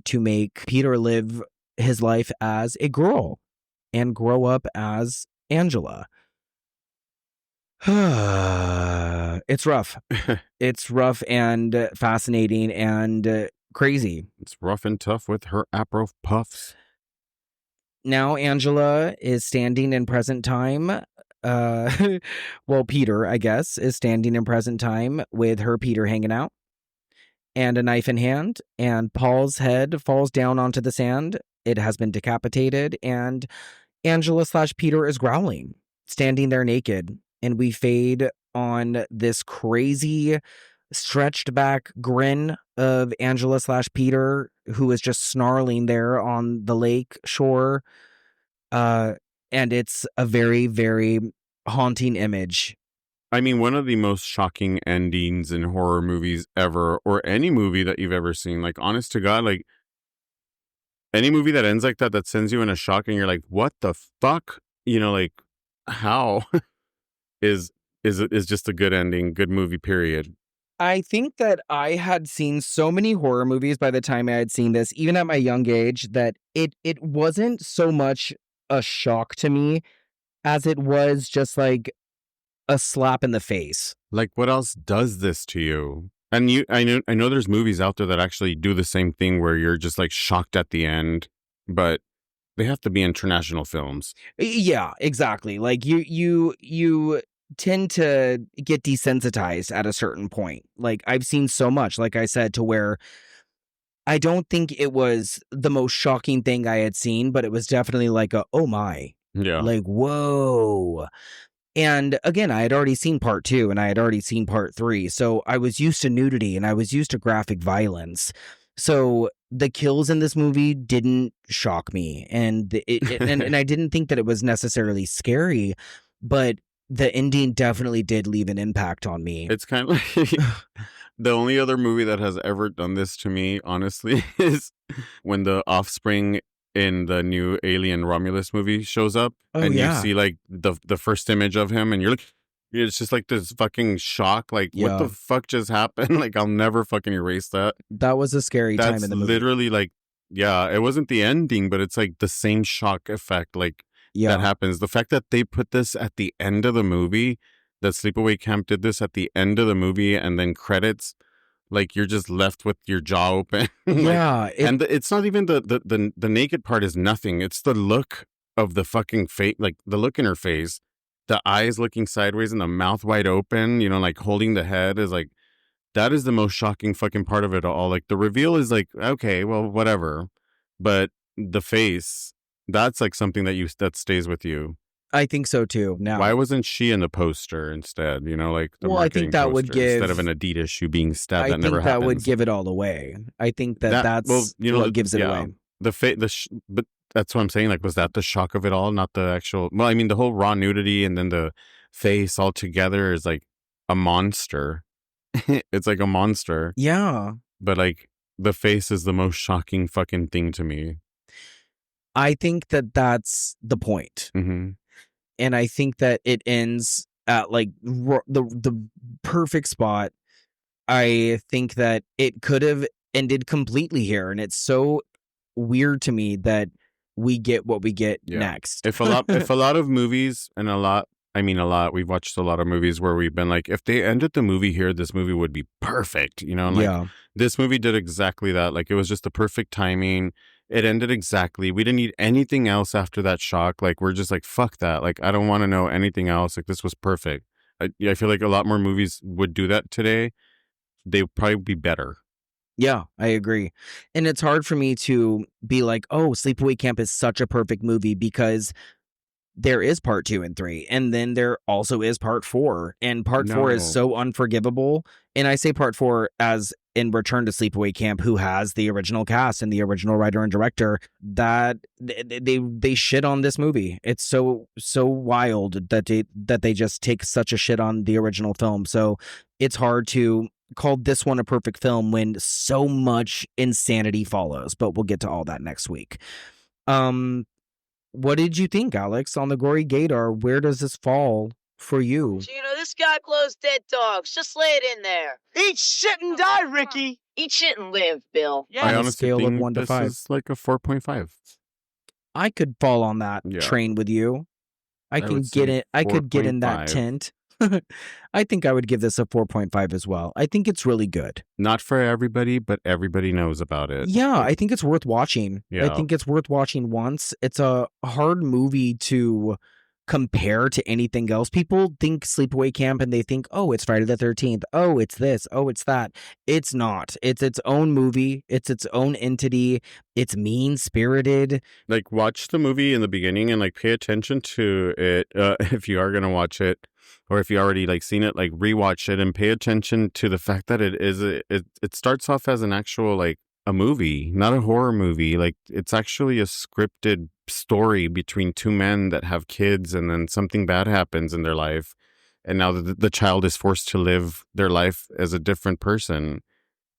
to make Peter live his life as a girl and grow up as Angela. It's rough. It's rough and fascinating and crazy. It's rough and tough with her Apro puffs. Now Angela is standing in present time. Well, Peter, I guess, is standing in present time with her Peter hanging out and a knife in hand, and Paul's head falls down onto the sand. It has been decapitated, and Angela/Peter is growling, standing there naked, and we fade on this crazy stretched back grin of Angela/Peter, who is just snarling there on the lake shore. And it's a very, very haunting image. I mean, one of the most shocking endings in horror movies ever, or any movie that you've ever seen. Like, honest to God, like, any movie that ends like that sends you in a shock and you're like, what the fuck? You know, like, how is just a good ending, good movie, period. I think that I had seen so many horror movies by the time I had seen this, even at my young age, that it wasn't so much a shock to me as it was just like a slap in the face. Like, what else does this to you? And I know there's movies out there that actually do the same thing where you're just like shocked at the end, but they have to be international films. Yeah, exactly. Like you tend to get desensitized at a certain point. Like, I've seen so much, like I said, to where I don't think it was the most shocking thing I had seen, but it was definitely like a, oh my. Yeah. Like, whoa. And again, I had already seen part 2 and I had already seen part 3. So I was used to nudity and I was used to graphic violence. So the kills in this movie didn't shock me. And and I didn't think that it was necessarily scary, but the ending definitely did leave an impact on me. It's kind of like the only other movie that has ever done this to me, honestly, is when the offspring in the new Alien Romulus movie shows up, and you see like the first image of him, and you're like, it's just like this fucking shock, like what the fuck just happened? Like, I'll never fucking erase that. That was a scary time in the movie. Literally like, yeah, it wasn't the ending, but it's like the same shock effect, like that happens. The fact that they put this at the end of the movie, that Sleepaway Camp did this at the end of the movie, and then credits. Like you're just left with your jaw open. Like, Yeah. and it's not even the naked part is nothing. It's the look of the fucking face, like the look in her face, the eyes looking sideways and the mouth wide open, you know, like holding the head is like, that is the most shocking fucking part of it all. Like the reveal is like, okay, well, whatever. But the face, that's like something that stays with you. I think so too. Now, Why wasn't she in the poster instead? You know, like the Well, I think marketing that would poster, give- instead of an Adidas shoe being stabbed. I That think never that happens. would give it all away. I think that's well, you know, what gives it yeah. away. But that's what I'm saying. Like, was that the shock of it all? Not the actual. Well, I mean, the whole raw nudity and then the face all together is like a monster. It's like a monster. Yeah. But like the face is the most shocking fucking thing to me. I think that's the point. Mm-hmm. And I think that it ends at like the perfect spot. I think that it could have ended completely here, and it's so weird to me that we get what we get next. If a lot of movies and we've watched a lot of movies where we've been like, if they ended the movie here, this movie would be perfect, you know? And like, this movie did exactly that. Like, it was just the perfect timing. It ended exactly. We didn't need anything else after that shock. Like, we're just like, fuck that. Like, I don't want to know anything else. Like, this was perfect. I feel like a lot more movies would do that today. They'd probably be better. Yeah, I agree. And it's hard for me to be like, oh, Sleepaway Camp is such a perfect movie because there is part 2 and 3. And then there also is part 4. And part 4 is so unforgivable. And I say part 4 as in Return to Sleepaway Camp, who has the original cast and the original writer and director, that they shit on this movie. It's so wild that they just take such a shit on the original film. So it's hard to call this one a perfect film when so much insanity follows. But we'll get to all that next week. What did you think, Alex, on the Gory Gator? Where does this fall for you? So, this guy blows dead dogs. Just lay it in there. Eat shit and die, Ricky. Eat shit and live, Bill. Yeah. I On a honestly scale of think 1 to this 5. is like a 4.5. I could fall on that train with you. I can would get say it. I could get in that 4.5. tent. I think I would give this a 4.5 as well. I think it's really good. Not for everybody, but everybody knows about it. Yeah, I think it's worth watching. Yeah. I think it's worth watching once. It's a hard movie to compare to anything else. People think Sleepaway Camp and they think, oh, it's Friday the 13th. Oh, it's this. Oh, it's that. It's not. It's its own movie. It's its own entity. It's mean-spirited. Like, watch the movie in the beginning and like pay attention to it if you are going to watch it. Or if you already like seen it, like rewatch it and pay attention to the fact that it starts off as an actual like a movie, not a horror movie. Like, it's actually a scripted story between two men that have kids, and then something bad happens in their life, and now the child is forced to live their life as a different person,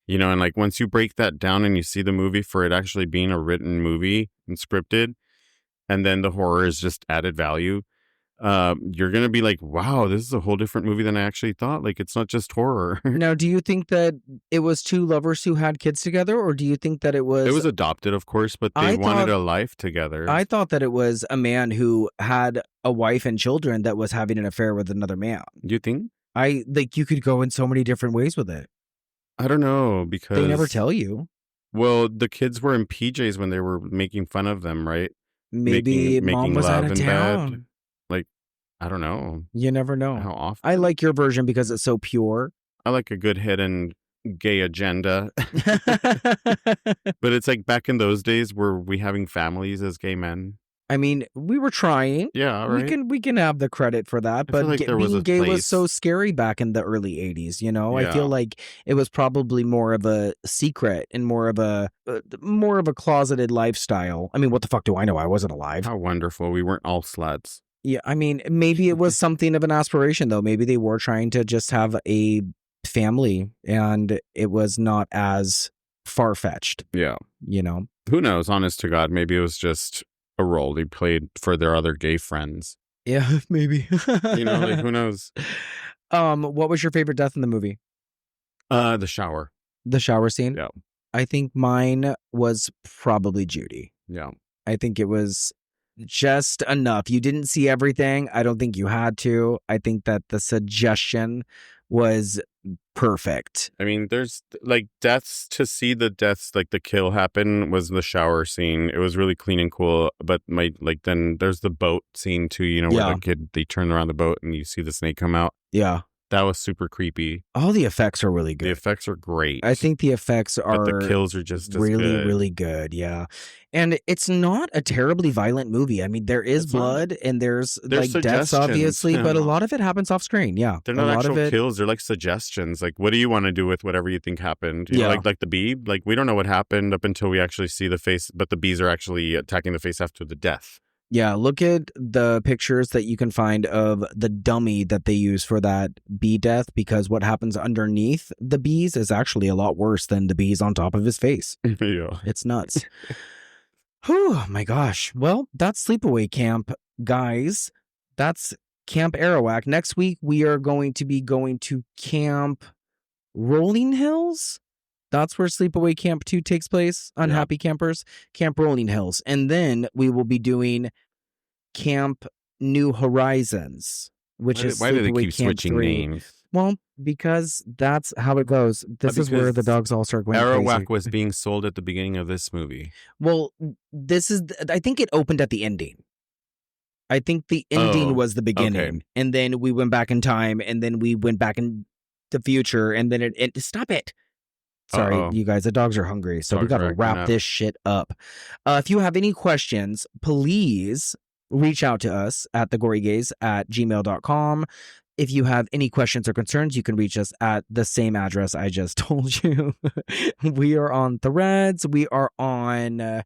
you know. And like, once you break that down and you see the movie for it actually being a written movie and scripted, and then the horror is just added value, you're gonna be like, wow, this is a whole different movie than I actually thought. Like, it's not just horror. Now, do you think that it was two lovers who had kids together, or do you think that it was adopted, of course, but they wanted a life together. I thought that it was a man who had a wife and children that was having an affair with another man. Do you think? You could go in so many different ways with it. I don't know, because They never tell you. Well, the kids were in PJs when they were making fun of them, right? Maybe mom was out of town. Like, I don't know. You never know. How often? I like your version because it's so pure. I like a good hidden gay agenda. But it's like back in those days, were we having families as gay men? I mean, we were trying. Yeah, right. We can have the credit for that, I feel but like there was being a gay was place. so scary back in the early 80s, you know? I Yeah. feel like it was probably more of a secret and more of a closeted lifestyle. I mean, what the fuck do I know? I wasn't alive. How wonderful. We weren't all sluts. Yeah, I mean, maybe it was something of an aspiration, though. Maybe they were trying to just have a family, and it was not as far-fetched, Yeah. you know? Who knows? Honest to God, maybe it was just a role they played for their other gay friends. Yeah, maybe. You know, like, who knows? What was your favorite death in the movie? The shower. The shower scene? Yeah. I think mine was probably Judy. Yeah. I think it was just enough. You didn't see everything. I don't think you had to. I think that the suggestion was perfect. I mean, there's like deaths to see the deaths, like the kill happen was the shower scene. It was really clean and cool. But then there's the boat scene too, you know, where the kid, they turn around the boat and you see the snake come out. Yeah. That was super creepy. All the effects are really good. The effects are great. I think the effects are but the kills are just as really, good. really good. Yeah. And it's not a terribly violent movie. I mean, there is It's blood and there's There's like deaths, suggestions, obviously, yeah. but a lot of it happens off screen. Yeah. They're a not lot actual of it, kills. They're like suggestions. Like, what do you want to do with whatever you think happened? You know, Yeah. like the bee. Like, we don't know what happened up until we actually see the face, but the bees are actually attacking the face after the death. Yeah, look at the pictures that you can find of the dummy that they use for that bee death, because what happens underneath the bees is actually a lot worse than the bees on top of his face. Yeah. It's nuts. Oh my gosh. Well, that's Sleepaway Camp, guys. That's Camp Arawak. Next week, we are going to be going to Camp Rolling Hills. That's where Sleepaway Camp 2 takes place. Unhappy Campers, Camp Rolling Hills. And then we will be doing Camp New Horizons, which is why do they Sleepaway keep Camp switching 3. names? Well, because that's how it goes. This is where the Because dogs all start going Arawak crazy. was being sold at the beginning of this movie. Well, I think it opened at the ending. I think the ending Oh, was the beginning. okay. And then we went back in time, and then we went back in the future, and then it stop it. Sorry, Uh-oh. you guys, the dogs are hungry, so we Dogs got to are acting wrap up. this shit up. If you have any questions, please reach out to us at thegorygaze@gmail.com. If you have any questions or concerns, you can reach us at the same address I just told you. We are on Threads. We are on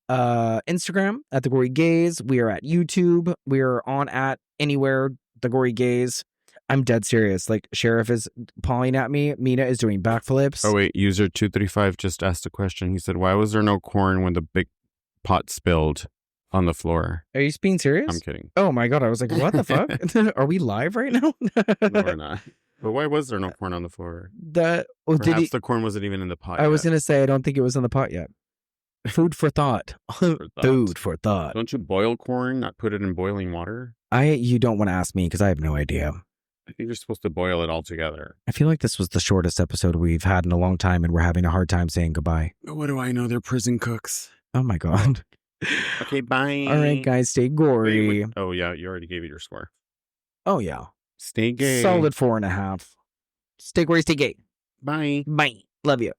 Instagram at The Gory Gaze. We are at YouTube. We are on at anywhere The Gory Gaze. I'm dead serious. Like, Sheriff is pawing at me. Mina is doing backflips. Oh, wait. User 235 just asked a question. He said, why was there no corn when the big pot spilled on the floor? Are you being serious? I'm kidding. Oh my God. I was like, what the fuck? Are we live right now? No, we're not. But why was there no corn on the floor? Did The corn wasn't even in the pot I was yet. going to say, I don't think it was in the pot yet. Food for thought. Food for thought. Don't you boil corn, not put it in boiling water? You don't want to ask me because I have no idea. I think you're supposed to boil it all together. I feel like this was the shortest episode we've had in a long time, and we're having a hard time saying goodbye. What do I know? They're prison cooks. Oh my God. Okay, bye. All right, guys, stay gory. Oh, yeah, you already gave it your score. Oh, yeah. Stay gay. Solid 4.5. Stay gory, stay gay. Bye. Bye. Love you.